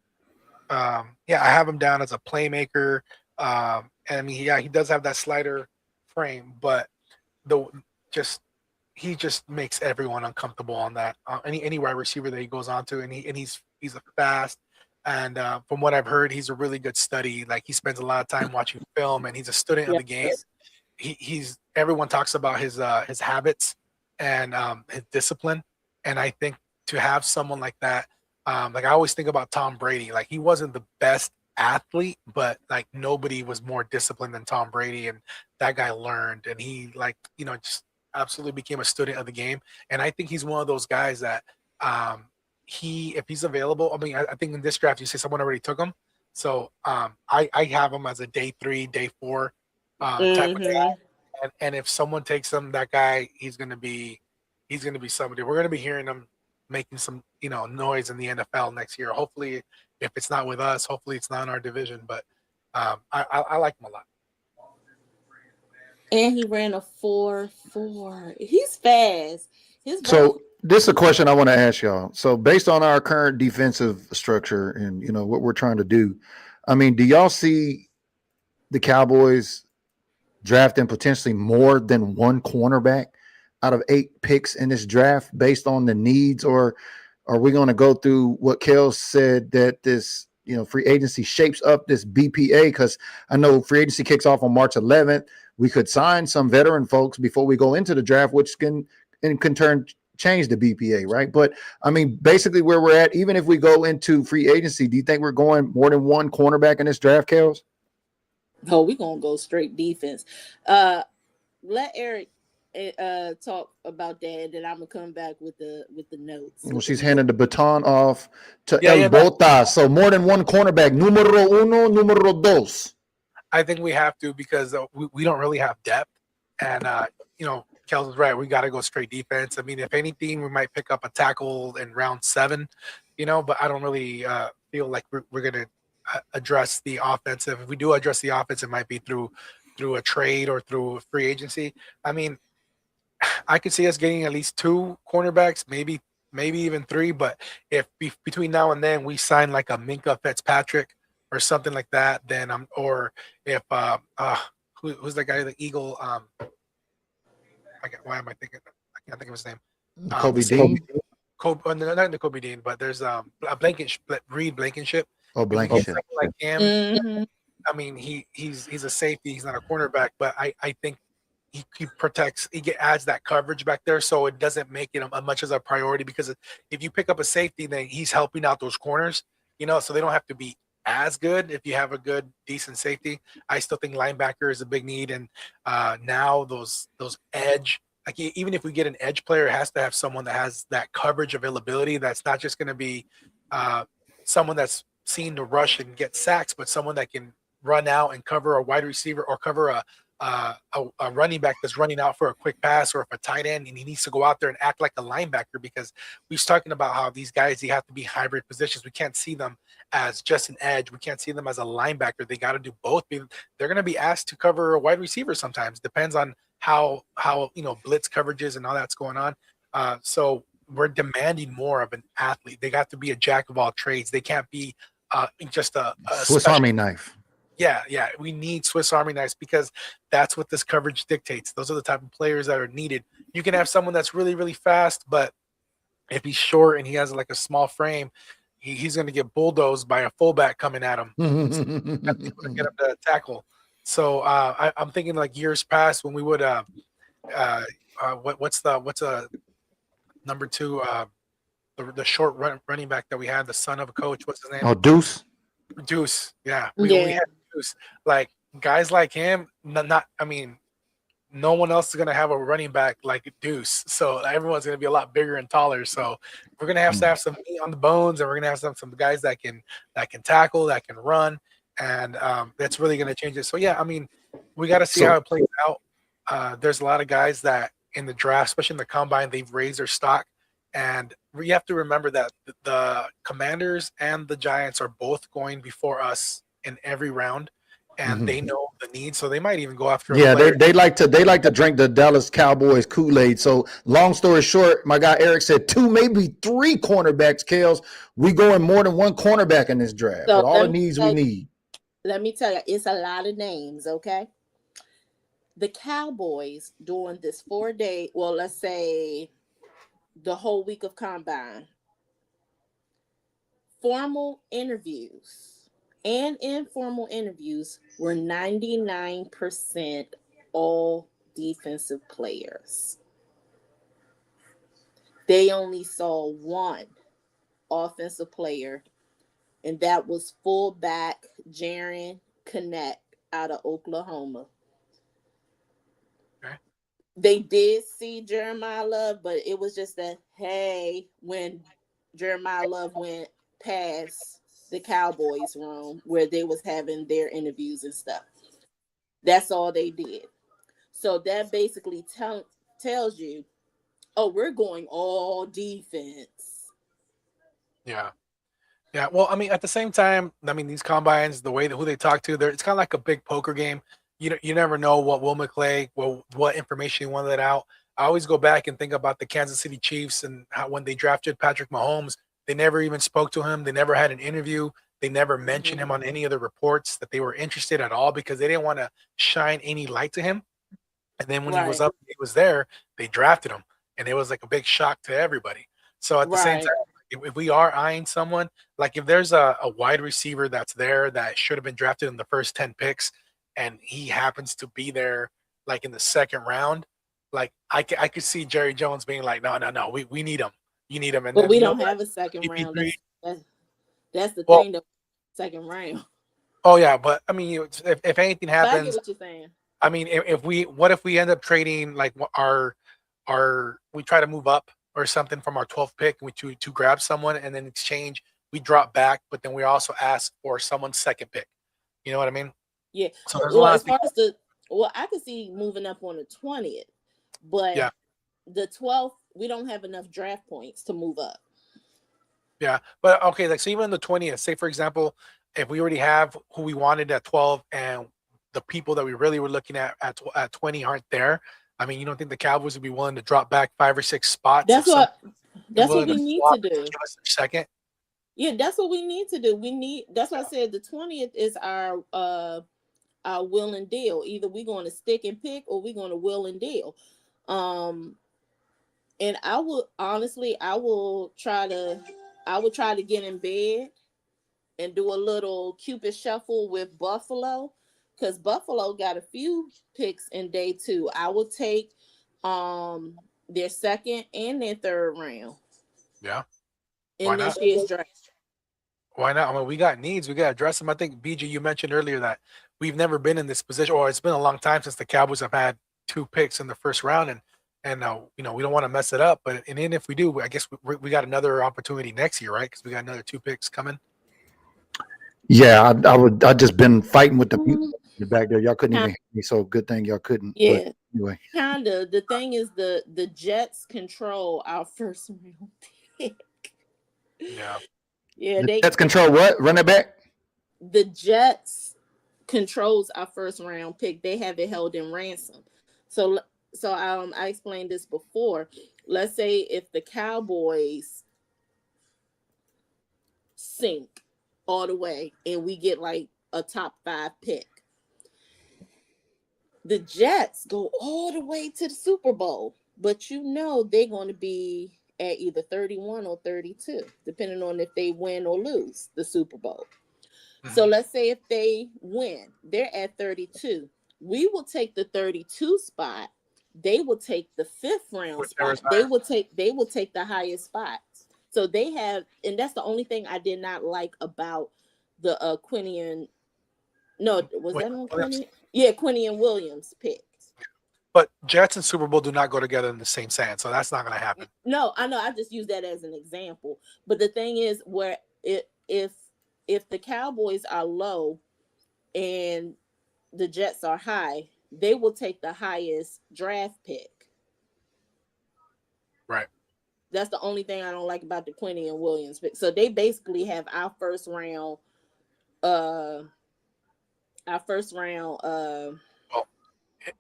I have him down as a playmaker. And I mean, he does have that slider frame, but he just makes everyone uncomfortable on that. Any wide receiver that he goes on to, and he's a fast. And from what I've heard, he's a really good study. Like he spends a lot of time watching film, and he's a student of the game. Everyone talks about his habits and his discipline, and I think to have someone like that, like I always think about Tom Brady. Like he wasn't the best athlete, but like nobody was more disciplined than Tom Brady, and that guy learned, and he just absolutely became a student of the game. And I think he's one of those guys that if he's available, I mean, I think in this draft you say someone already took him, so I have him as a day 3, day 4 type of guy. And if someone takes him, that guy, he's gonna be somebody. We're gonna be hearing him making some noise in the NFL next year. Hopefully, if it's not with us, hopefully it's not in our division. But I like him a lot. And he ran a 4.4. He's fast. So this is a question I want to ask y'all. So based on our current defensive structure and what we're trying to do, I mean, do y'all see the Cowboys drafting potentially more than one cornerback out of 8 picks in this draft based on the needs, or are we going to go through what Kel said that this free agency shapes up this BPA? Because I know free agency kicks off on March 11th. We could sign some veteran folks before we go into the draft, which can turn change the BPA, right? But I mean, basically where we're at, even if we go into free agency, do you think we're going more than one cornerback in this draft, Kels? No, we're gonna go straight defense. Let Eric talk about that, and then I'm gonna come back with the notes. Well, she's handing the baton off to El Bota. So more than one cornerback. Numero uno, numero dos. I think we have to, because we don't really have depth, and Kels is right. We got to go straight defense. I mean, if anything, we might pick up a tackle in round 7, but I don't really feel like we're gonna address the offensive. If we do address the offense, it might be through through a trade or through free agency. I mean, I could see us getting at least 2 cornerbacks, maybe even 3. But if between now and then we sign like a Minka Fitzpatrick or something like that, then or if who's the guy, the Eagle? Why am I thinking? I can't think of his name. Kobe Dean. No, not the Kobe Dean, but there's a Reed Blankenship. Oh, If we get Blankenship. someone like him, Mhm. I mean, he's a safety. He's not a cornerback, but I think he protects. Adds that coverage back there, so it doesn't make it a much as a priority. Because if you pick up a safety, then he's helping out those corners, so they don't have to be as good if you have a good, decent safety. I still think linebacker is a big need, and now those edge. Like even if we get an edge player, it has to have someone that has that coverage availability. That's not just going to be someone that's seen to rush and get sacks, but someone that can run out and cover a wide receiver or cover a running back that's running out for a quick pass, or if a tight end and he needs to go out there and act like a linebacker, because we're talking about how these guys, they have to be hybrid positions. We can't see them as just an edge. We can't see them as a linebacker. They got to do both. They're going to be asked to cover a wide receiver sometimes. Depends on how blitz coverages and all that's going on. So we're demanding more of an athlete. They got to be a jack of all trades. They can't be just a Swiss Army knife. Yeah. We need Swiss Army knives, because that's what this coverage dictates. Those are the type of players that are needed. You can have someone that's really, really fast, but if he's short and he has like a small frame, he's going to get bulldozed by a fullback coming at him. Have to get him to tackle. So I'm thinking like years past when we would what's a number 2 the short running back that we had, the son of a coach, what's his name? Oh, Deuce. Yeah. We had Deuce. Like guys like him, I mean, no one else is going to have a running back like Deuce. So everyone's going to be a lot bigger and taller. So we're going to have some meat on the bones, and we're going to have some guys that can tackle, that can run. And that's really going to change it. So, yeah, I mean, we got to see how it plays out. There's a lot of guys that in the draft, especially in the combine, they've raised their stock. And we have to remember that the Commanders and the Giants are both going before us in every round. And they know the need, so they might even go after. Yeah, they like to drink the Dallas Cowboys Kool-Aid. So long story short, my guy Eric said 2, maybe 3 cornerbacks. Kales, we going more than 1 cornerback in this draft. So with all the needs we need. Let me tell you, it's a lot of names. Okay, the Cowboys during this 4-day, well, let's say the whole week of combine, formal interviews and informal interviews were 99% all defensive players. They only saw 1 offensive player, and that was fullback Jaron Connect out of Oklahoma. Okay. They did see Jeremiah Love, but it was just that, hey, when Jeremiah Love went past the Cowboys room where they was having their interviews and stuff. That's all they did. So that basically tells you, oh, we're going all defense. Yeah. Well, I mean, at the same time, I mean, these combines, the way who they talk to, it's kind of like a big poker game. You never know what Will McClay, what information he want to let out. I always go back and think about the Kansas City Chiefs and how when they drafted Patrick Mahomes, they never even spoke to him. They never had an interview. They never mentioned him on any of the reports that they were interested at all, because they didn't want to shine any light to him. And then when he was there, they drafted him, and it was like a big shock to everybody. So at the same time, if we are eyeing someone, like if there's a wide receiver that's there that should have been drafted in the first 10 picks, and he happens to be there like in the second round, like I could see Jerry Jones being like, no, we need him. You need him. And but we don't have a second round. That's the thing, the second round. Oh yeah, but I mean, if anything happens, I get what you're saying. I mean, if we end up trading like we try to move up or something from our 12th pick, to grab someone, and then exchange we drop back, but then we also ask for someone's second pick. You know what I mean? Yeah. So there's well, as far as I could see moving up on the 20th, but the 12th, we don't have enough draft points to move up. Yeah, but okay, like so even the 20th, say for example, if we already have who we wanted at 12 and the people that we really were looking at 20 aren't there. I mean, you don't think the Cowboys would be willing to drop back 5 or 6 spots? That's what we need to do. Give us a second. Yeah, that's what we need to do. That's why I said the 20th is our will and deal. Either we're going to stick and pick or we're going to will and deal. And I will try to get in bed and do a little Cupid shuffle with Buffalo, because Buffalo got a few picks in day 2. I will take their second and their third round. Yeah. In this year's draft. Why not? I mean, we got needs. We got to address them. I think, BG, you mentioned earlier that we've never been in this position, or it's been a long time since the Cowboys have had 2 picks in the first round, and we don't want to mess it up. But and then if we do, I guess we got another opportunity next year, right? Because we got another 2 picks coming. Yeah, I just been fighting with the mute back there. Y'all couldn't even hear me, so good thing y'all couldn't. Yeah. But anyway. Kinda. The thing is the Jets control our first round pick. Yeah. Yeah, The Jets control what? Run it back? The Jets controls our first round pick. They have it held in ransom. So I explained this before. Let's say if the Cowboys sink all the way and we get like a top 5 pick, the Jets go all the way to the Super Bowl, but they're going to be at either 31 or 32, depending on if they win or lose the Super Bowl. Mm-hmm. So let's say if they win, they're at 32. We will take the 32 spot. They will take the 5th round spot. They will take the highest spots. So they have, and that's the only thing I did not like about the Quinion. No, was that on Quinion? Yeah, Quinion Williams pick. But Jets and Super Bowl do not go together in the same sand, so that's not going to happen. No, I know. I just use that as an example. But the thing is, where if the Cowboys are low and the Jets are high, they will take the highest draft pick. Right. That's the only thing I don't like about the Quincy and Williams pick. So they basically have our first round. Well,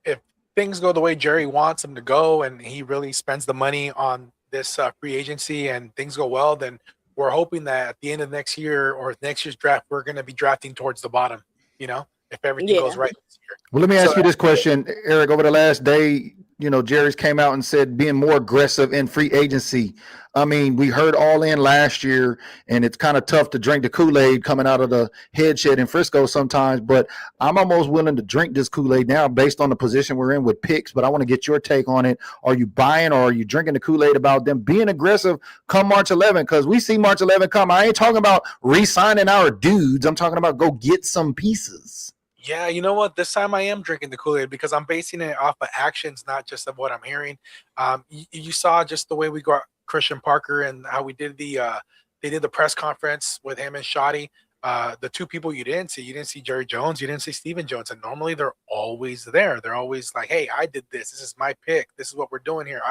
if things go the way Jerry wants them to go, and he really spends the money on this free agency, and things go well, then we're hoping that at the end of next year or next year's draft, we're going to be drafting towards the bottom. If everything goes right this year. Well, let me ask you this question, Eric. Over the last day, Jerry's came out and said being more aggressive in free agency. I mean, we heard all in last year, and it's kind of tough to drink the Kool-Aid coming out of the head shed in Frisco sometimes, but I'm almost willing to drink this Kool-Aid now based on the position we're in with picks, but I want to get your take on it. Are you buying or are you drinking the Kool-Aid about them being aggressive come March 11? Because we see March 11 come. I ain't talking about re-signing our dudes. I'm talking about go get some pieces. Yeah, you know what? This time I am drinking the Kool-Aid because I'm basing it off of actions, not just of what I'm hearing. You saw just the way we got Christian Parker and how we did they did the press conference with him and Shoddy. The 2 people you didn't see Jerry Jones, you didn't see Stephen Jones, and normally they're always there. They're always like, hey, I did this. This is my pick. This is what we're doing here.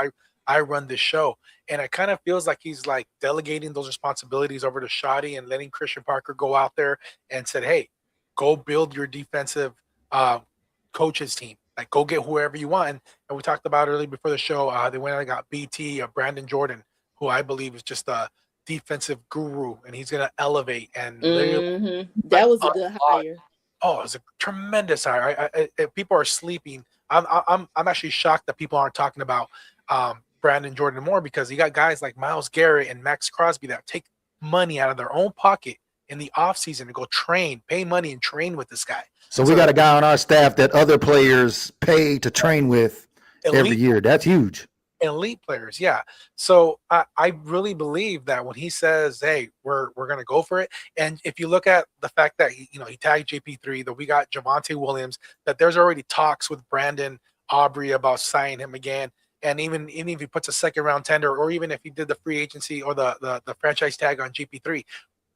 I run this show. And it kind of feels like he's like delegating those responsibilities over to Shoddy and letting Christian Parker go out there and said, hey, go build your defensive coaches team. Like, go get whoever you want. And we talked about earlier before the show, they went and got BT, Brandon Jordan, who I believe is just a defensive guru, and he's going to elevate. And that was a good hire. Oh, it was a tremendous hire. People are sleeping. I'm actually shocked that people aren't talking about Brandon Jordan more, because you got guys like Myles Garrett and Max Crosby that take money out of their own pocket in the offseason to go pay money and train with this guy. So we got a guy on our staff that other players pay to train with every year. That's huge. Elite players, yeah. So I really believe that when he says, hey, we're going to go for it. And if you look at the fact that he tagged JP3, that we got Javonte Williams, that there's already talks with Brandon Aubrey about signing him again. And even if he puts a second round tender, or even if he did the free agency or the franchise tag on GP3,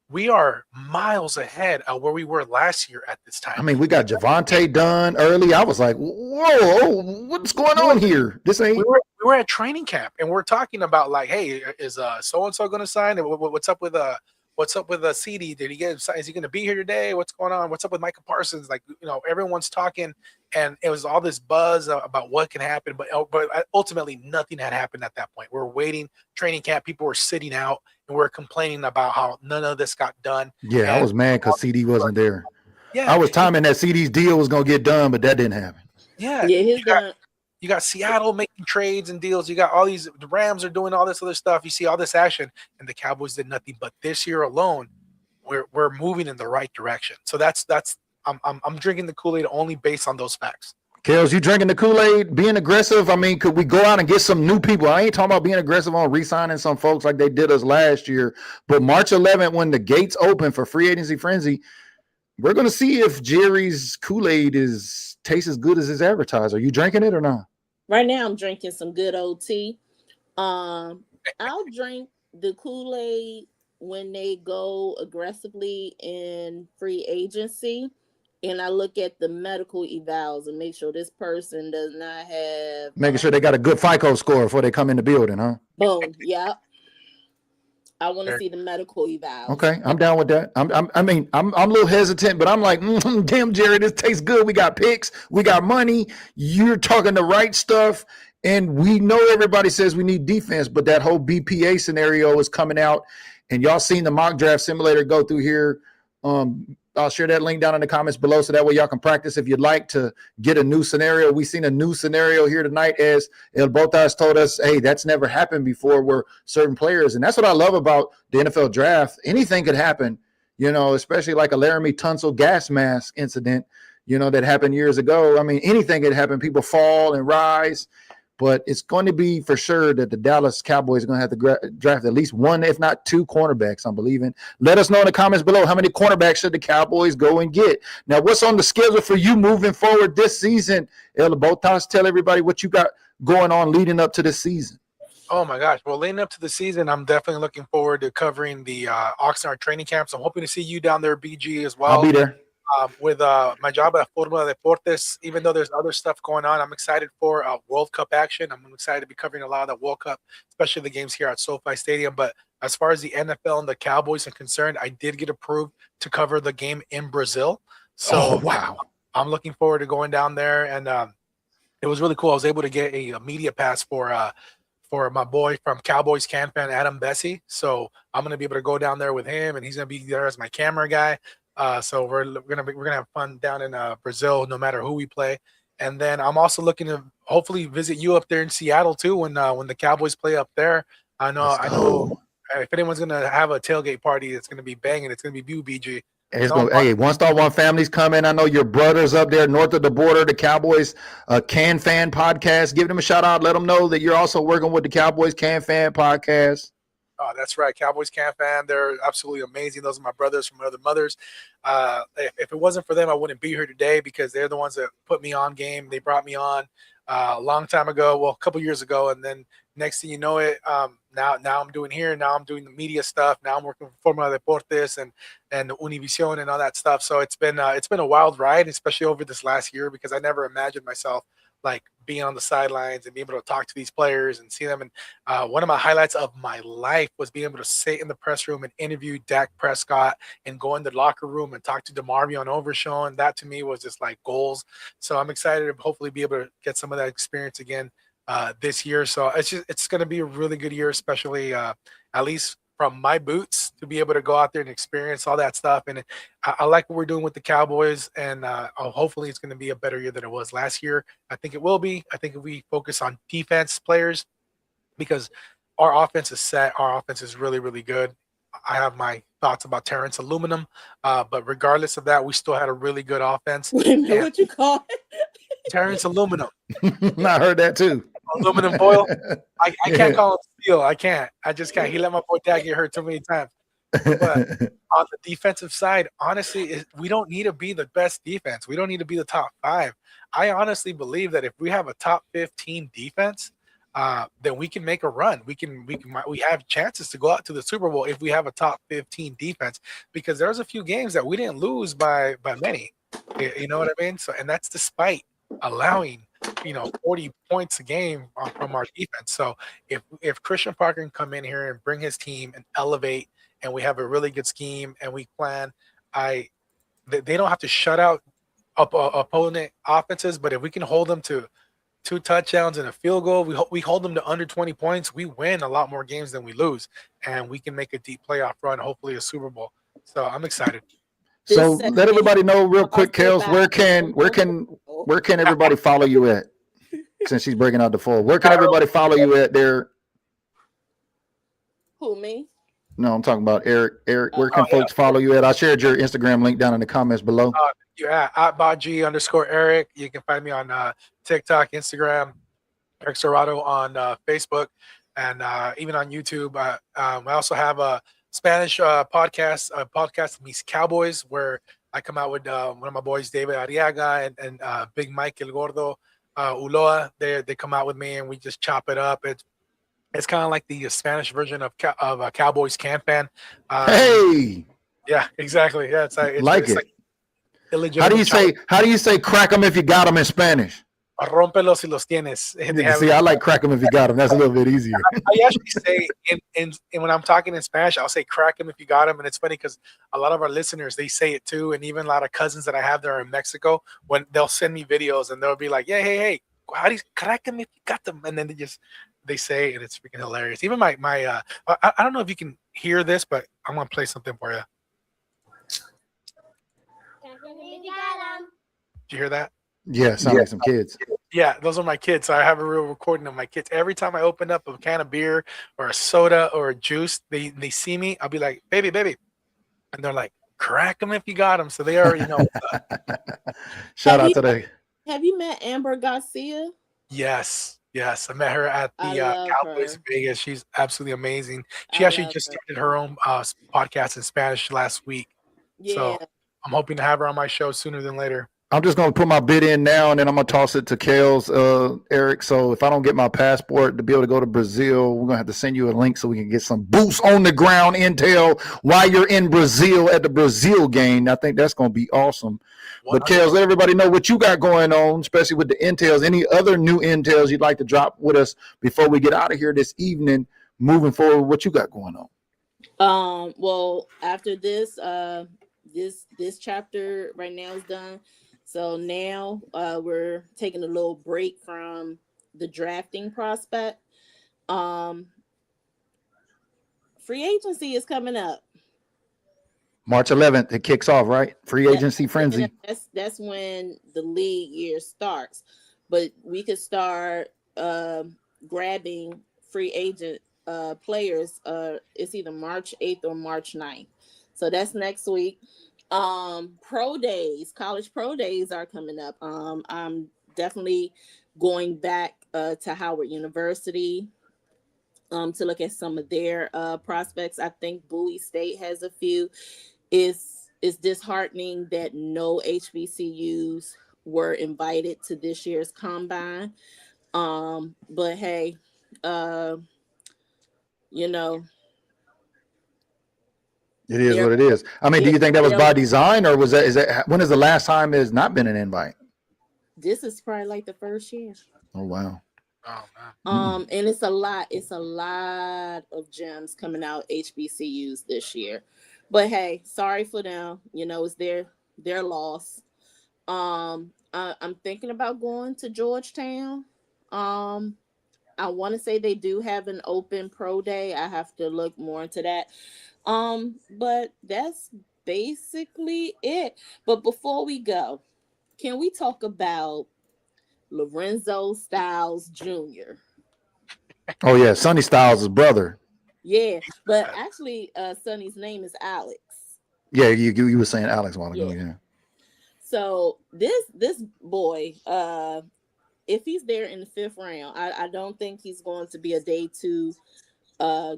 we are miles ahead of where we were last year at this time. I mean, we got Javonte done early. I was like, whoa, what's going on here? This ain't. We were at training camp, and we're talking about like, hey, is so-and-so going to sign? What's up with What's up with CD? Did he get? Is he going to be here today? What's going on? What's up with Micah Parsons? Like, everyone's talking, and it was all this buzz about what can happen, but ultimately nothing had happened at that point. We're waiting training camp. People were sitting out, and we're complaining about how none of this got done. Yeah, I was mad because CD wasn't there. Yeah, I was timing that CD's deal was gonna get done, but that didn't happen. Yeah, you got Seattle making trades and deals. You got all these. The Rams are doing all this other stuff. You see all this action, and the Cowboys did nothing. But this year alone, we're moving in the right direction. So that's I'm drinking the Kool-Aid only based on those facts. Kels, you drinking the Kool-Aid, being aggressive? I mean, could we go out and get some new people? I ain't talking about being aggressive on re-signing some folks like they did us last year. But March 11th, when the gates open for free agency frenzy, we're going to see if Jerry's Kool-Aid tastes as good as his advertiser. Are you drinking it or not? Right now, I'm drinking some good old tea. I'll drink the Kool-Aid when they go aggressively in free agency. And I look at the medical evals and make sure this person does not have... Making sure they got a good FICO score before they come in the building, huh? Boom, yeah. I want to see the medical eval. Okay, I'm down with that. I'm a little hesitant, but I'm like, damn, Jerry, this tastes good. We got picks, we got money. You're talking the right stuff, and we know everybody says we need defense, but that whole BPA scenario is coming out, and y'all seen the mock draft simulator go through here. I'll share that link down in the comments below so that way y'all can practice if you'd like to get a new scenario. We've seen a new scenario here tonight as El Botas told us, hey, that's never happened before where certain players, and that's what I love about the NFL draft. Anything could happen, especially like a Laramie Tunsil gas mask incident, that happened years ago. I mean, anything could happen. People fall and rise. But it's going to be for sure that the Dallas Cowboys are going to have to draft at least one, if not two cornerbacks, I'm believing. Let us know in the comments below how many cornerbacks should the Cowboys go and get. Now, what's on the schedule for you moving forward this season? El Botas, tell everybody what you got going on leading up to this season. Oh, my gosh. Well, leading up to the season, I'm definitely looking forward to covering the Oxnard training camps. I'm hoping to see you down there, BG, as well. I'll be there. With my job at Formula Deportes, even though there's other stuff going on, I'm excited for World Cup action. I'm excited to be covering a lot of the World Cup, especially the games here at SoFi Stadium. But as far as the NFL and the Cowboys are concerned, I did get approved to cover the game in Brazil. So wow, I'm looking forward to going down there. And it was really cool. I was able to get a media pass for my boy from Cowboys Can Fan, Adam Bessie. So I'm going to be able to go down there with him, and he's going to be there as my camera guy. So we're gonna have fun down in Brazil, no matter who we play. And then I'm also looking to hopefully visit you up there in Seattle too when the Cowboys play up there. I know if anyone's gonna have a tailgate party, it's gonna be banging. It's gonna be you, BG. Hey, One Star One Family's coming. I know your brothers up there north of the border, the Cowboys Can Fan podcast. Give them a shout out. Let them know that you're also working with the Cowboys Can Fan podcast. Oh, that's right. Cowboys Can Fan. They're absolutely amazing. Those are my brothers from other mothers. If it wasn't for them, I wouldn't be here today because they're the ones that put me on game. They brought me on a long time ago, well, a couple years ago. And then next thing you know it, now I'm doing here. Now I'm doing the media stuff. Now I'm working for Formula Deportes and Univision and all that stuff. So it's been a wild ride, especially over this last year, because I never imagined myself like being on the sidelines and being able to talk to these players and see them. And one of my highlights of my life was being able to sit in the press room and interview Dak Prescott and go in the locker room and talk to DeMarvio and Overshown. That to me was just like goals. So I'm excited to hopefully be able to get some of that experience again this year. So it's going to be a really good year, especially at least from my boots, to be able to go out there and experience all that stuff. And I like what we're doing with the Cowboys, and hopefully it's going to be a better year than it was last year. I think it will be. I think if we focus on defense players, because our offense is set, our offense is really, really good. I have my thoughts about Terrence Aluminum, but regardless of that, we still had a really good offense. What you call it? Terrence Aluminum. I heard that too. Aluminum foil. I can't call him steel. I can't. I just can't. He let my boy Dak get hurt too many times. But on the defensive side, honestly, we don't need to be the best defense. We don't need to be the top 5. I honestly believe that if we have a top 15 defense, then we can make a run. We have chances to go out to the Super Bowl if we have a top 15 defense, because there's a few games that we didn't lose by many. You know what I mean? So, and that's despite allowing 40 points a game from our defense. So if Christian Parker can come in here and bring his team and elevate and we have a really good scheme and we plan. They don't have to shut out opponent offenses, but if we can hold them to 2 touchdowns and a field goal, we hold them to under 20 points, we win a lot more games than we lose, and we can make a deep playoff run, hopefully a Super Bowl. So I'm excited. So let everybody know real quick, Kels, where can everybody follow you at? Since she's breaking out the four, where can everybody follow you at there? Who, me? No, I'm talking about Eric. Eric, where can folks follow you at? I shared your Instagram link down in the comments below. Yeah, at @Baji_Eric. You can find me on TikTok, Instagram, Eric Serrato on Facebook, and even on YouTube. I also have a Spanish podcast, Mis Cowboys, where I come out with one of my boys, David Arriaga, and Big Mike El Gordo Uloa. They come out with me, and we just chop it up. It's kind of like the Spanish version of Cowboys Camp Fan. Hey, yeah, exactly. Yeah, it's it. Like how do you say crack them if you got them in Spanish? Rómpelos si los tienes. See, I like crack them if you got them. That's a little bit easier. I actually say, in when I'm talking in Spanish, I'll say crack them if you got them. And it's funny because a lot of our listeners, they say it too. And even a lot of cousins that I have there in Mexico, when they'll send me videos and they'll be like, yeah, hey, how do you crack them if you got them? And then they say, and it's freaking hilarious. Even my I don't know if you can hear this, but I'm going to play something for you. Did you hear that? Yeah, sound like some kids. Yeah, those are my kids. So I have a real recording of my kids. Every time I open up a can of beer or a soda or a juice, they see me. I'll be like, baby. And they're like, crack them if you got them. So they already know. Shout out today. Have you met Amber Garcia? Yes. I met her at the Cowboys in Vegas. She's absolutely amazing. She actually just started her own podcast in Spanish last week. Yeah. So I'm hoping to have her on my show sooner than later. I'm just going to put my bid in now, and then I'm going to toss it to Kels, Eric. So if I don't get my passport to be able to go to Brazil, we're going to have to send you a link so we can get some boots on the ground intel while you're in Brazil at the Brazil game. I think that's going to be awesome. But Kels, let everybody know what you got going on, especially with the intels. Any other new intels you'd like to drop with us before we get out of here this evening, moving forward, what you got going on? Well, after this, this chapter right now is done. So now we're taking a little break from the drafting prospect. Free agency is coming up. March 11th, it kicks off, right? Free agency frenzy. That's when the league year starts. But we could start grabbing free agent players. It's either March 8th or March 9th. So that's next week. Pro days, college pro days are coming up. I'm definitely going back to Howard University to look at some of their prospects. I think Bowie State has a few. It's disheartening that no HBCUs were invited to this year's combine. But hey, it is what it is. I mean, do you think that was by design, or is that when is the last time it has not been an invite? This is probably like the first year. Oh wow. And it's a lot of gems coming out HBCUs this year. But hey, sorry for them. It's their loss. I'm thinking about going to Georgetown. I want to say they do have an open pro day. I have to look more into that. But that's basically it. But before we go, can we talk about Lorenzo Styles Jr.? Oh yeah, Sonny Styles' brother. Yeah, but actually, Sonny's name is Alex. Yeah, you were saying Alex a while ago. Yeah. So this boy, if he's there in the 5th round, I don't think he's going to be a day 2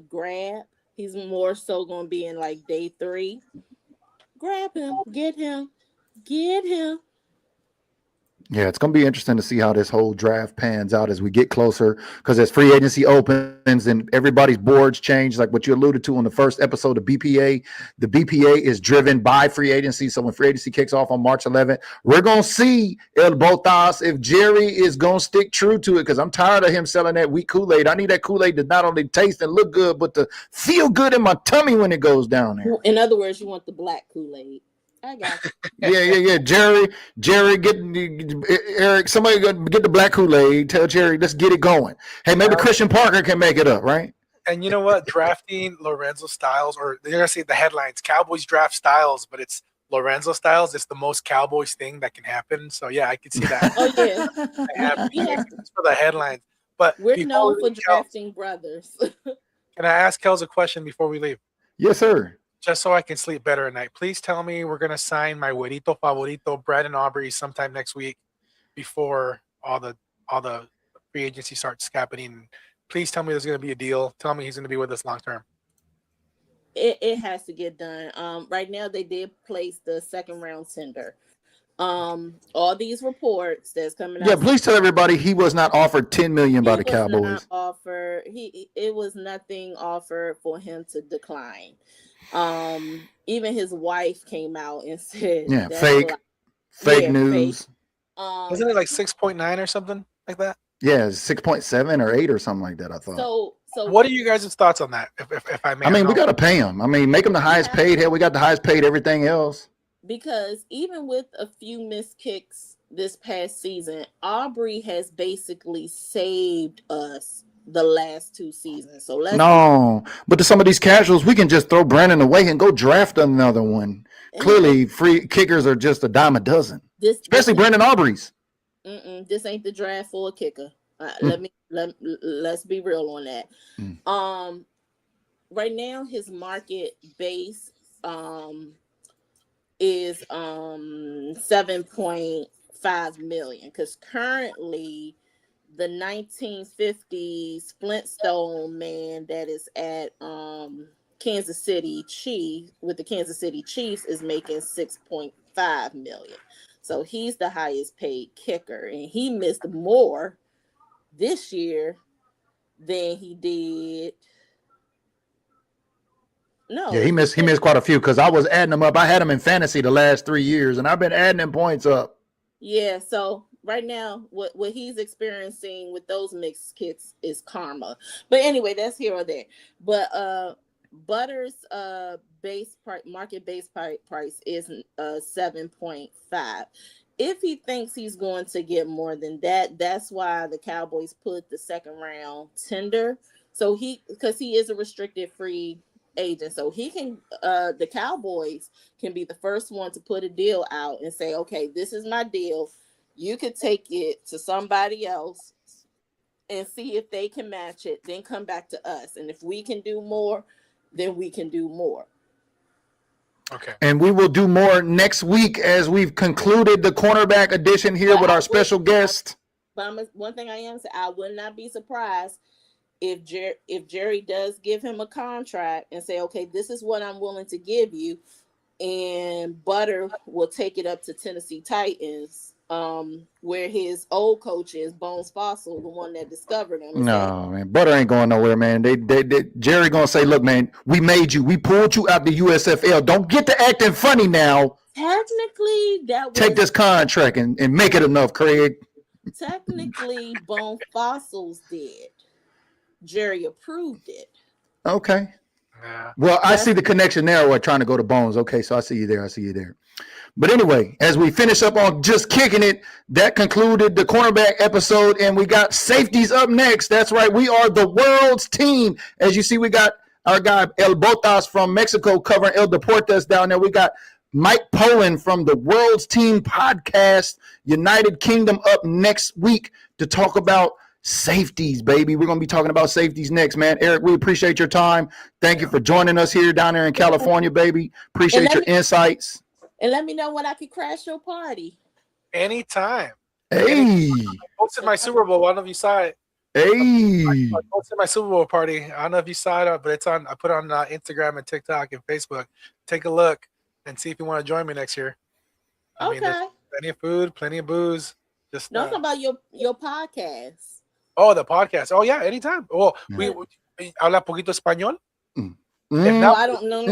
grab. He's more so going to be in like day 3. Grab him, get him. Yeah, it's going to be interesting to see how this whole draft pans out as we get closer, because as free agency opens and everybody's boards change, like what you alluded to on the first episode of BPA, the BPA is driven by free agency. So when free agency kicks off on March 11th, we're going to see El Botas if Jerry is going to stick true to it, because I'm tired of him selling that weak Kool-Aid. I need that Kool-Aid to not only taste and look good, but to feel good in my tummy when it goes down there. In other words, you want the black Kool-Aid. I got you. Yeah. Jerry, get Eric. Somebody get the black Kool-Aid. Tell Jerry, let's get it going. Hey, maybe Christian Parker can make it up, right? And you know what? Drafting Lorenzo Styles, or they're gonna see the headlines: Cowboys draft Styles, but it's Lorenzo Styles. It's the most Cowboys thing that can happen. So yeah, I can see that. Oh yeah, It's for the headlines. But we're known for drafting brothers. Can I ask Kels a question before we leave? Yes, sir. Just so I can sleep better at night. Please tell me we're gonna sign my güerito favorito, Brandon Aubrey, sometime next week, before all the free agency starts happening. Please tell me there's gonna be a deal. Tell me he's gonna be with us long term. It has to get done. Right now they did place the second round tender. All these reports that's coming out. Yeah, please tell everybody he was not offered $10 million by the Cowboys. It was nothing offered for him to decline. Even his wife came out and said, "Yeah, fake news." Fake. Wasn't it like 6.9 or something like that? Yeah, 6.7 or 8 or something like that. I thought. So what are you guys' thoughts on that? If I may, I mean, we got to pay him. I mean, make him the highest paid. Hell, we got the highest paid everything else. Because even with a few missed kicks this past season, Aubrey has basically saved us the last 2 seasons. So but to some of these casuals, we can just throw Brandon away and go draft another one. Clearly, free kickers are just a dime a dozen, especially Brandon Aubrey's. This ain't the draft for a kicker. Let's be real on that. Right now his market base is 7.5 million, because currently the 1950s Flintstone man that is at Kansas City Chiefs with the Kansas City Chiefs is making 6.5 million. So he's the highest paid kicker, and he missed more this year than he did. No. Yeah, he missed quite a few, because I was adding them up. I had him in fantasy the last 3 years, and I've been adding them points up. Yeah, so right now, what he's experiencing with those mixed kicks is karma. But anyway, that's here or there. But Butter's market base price is 7.5. If he thinks he's going to get more than that, that's why the Cowboys put the second round tender. So because he is a restricted free agent, so he can the Cowboys can be the first one to put a deal out and say, okay, this is my deal. You could take it to somebody else and see if they can match it, then come back to us. And if we can do more, then we can do more. Okay. And we will do more next week as we've concluded the cornerback edition here with our special guest. But one thing I am saying, I would not be surprised if Jerry does give him a contract and say, okay, this is what I'm willing to give you, and Butter will take it up to Tennessee Titans, where his old coach is, Bones Fossil, the one that discovered him. No, man, Butter ain't going nowhere, man. They Jerry gonna say, look, man, we made you. We pulled you out the USFL. Don't get to acting funny now. Technically, take this contract and make it enough, Craig. Technically, Bone Fossils did. Jerry approved it. Okay. Yeah. Well, I see the connection there. We're trying to go to Bones. Okay, so I see you there. But anyway, as we finish up on Just Kicking It, that concluded the cornerback episode, and we got safeties up next. That's right. We are the world's team. As you see, we got our guy El Botas from Mexico covering El Deportes down there. We got Mike Poland from the World's Team Podcast, United Kingdom, up next week to talk about safeties, baby. We're going to be talking about safeties next, man. Eric, we appreciate your time. Thank you for joining us here down there in California, baby. Appreciate your insights. And let me know when I can crash your party. Anytime. Hey. I posted my Super Bowl. I don't know if you saw it. Hey. I posted my Super Bowl party. I don't know if you saw it, but it's on. I put it on Instagram and TikTok and Facebook. Take a look and see if you want to join me next year. I mean, there's plenty of food, plenty of booze. Just No, I'm talking about your podcast. Oh, the podcast. Oh yeah, anytime. Oh, we habla poquito español. No, I don't know.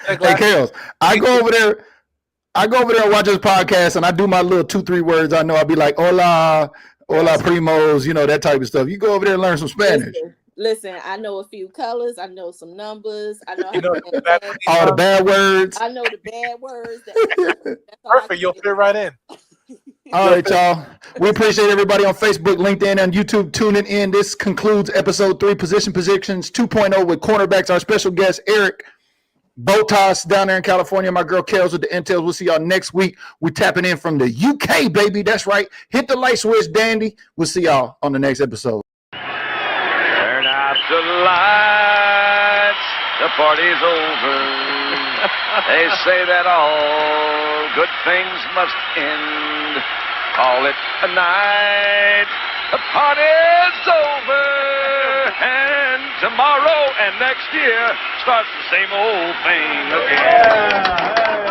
Hey, Kales, I go over there and watch this podcast, and I do my little 2-3 words. I know I'll be like, hola, primos, you know, that type of stuff. You go over there and learn some Spanish. Listen, I know a few colors. I know some numbers. I know, all the bad words. I know the bad words. That's perfect. You'll fit right in. All right, y'all. We appreciate everybody on Facebook, LinkedIn, and YouTube tuning in. This concludes episode 3, Positions 2.0 with Cornerbacks. Our special guest, Eric Botas down there in California. My girl Kels with the Intels. We'll see y'all next week. We're tapping in from the UK, baby. That's right. Hit the light switch, Dandy. We'll see y'all on the next episode. Turn out the lights. The party's over. They say that all good things must end. Call it a night. The party's over. And tomorrow and next year starts the same old thing.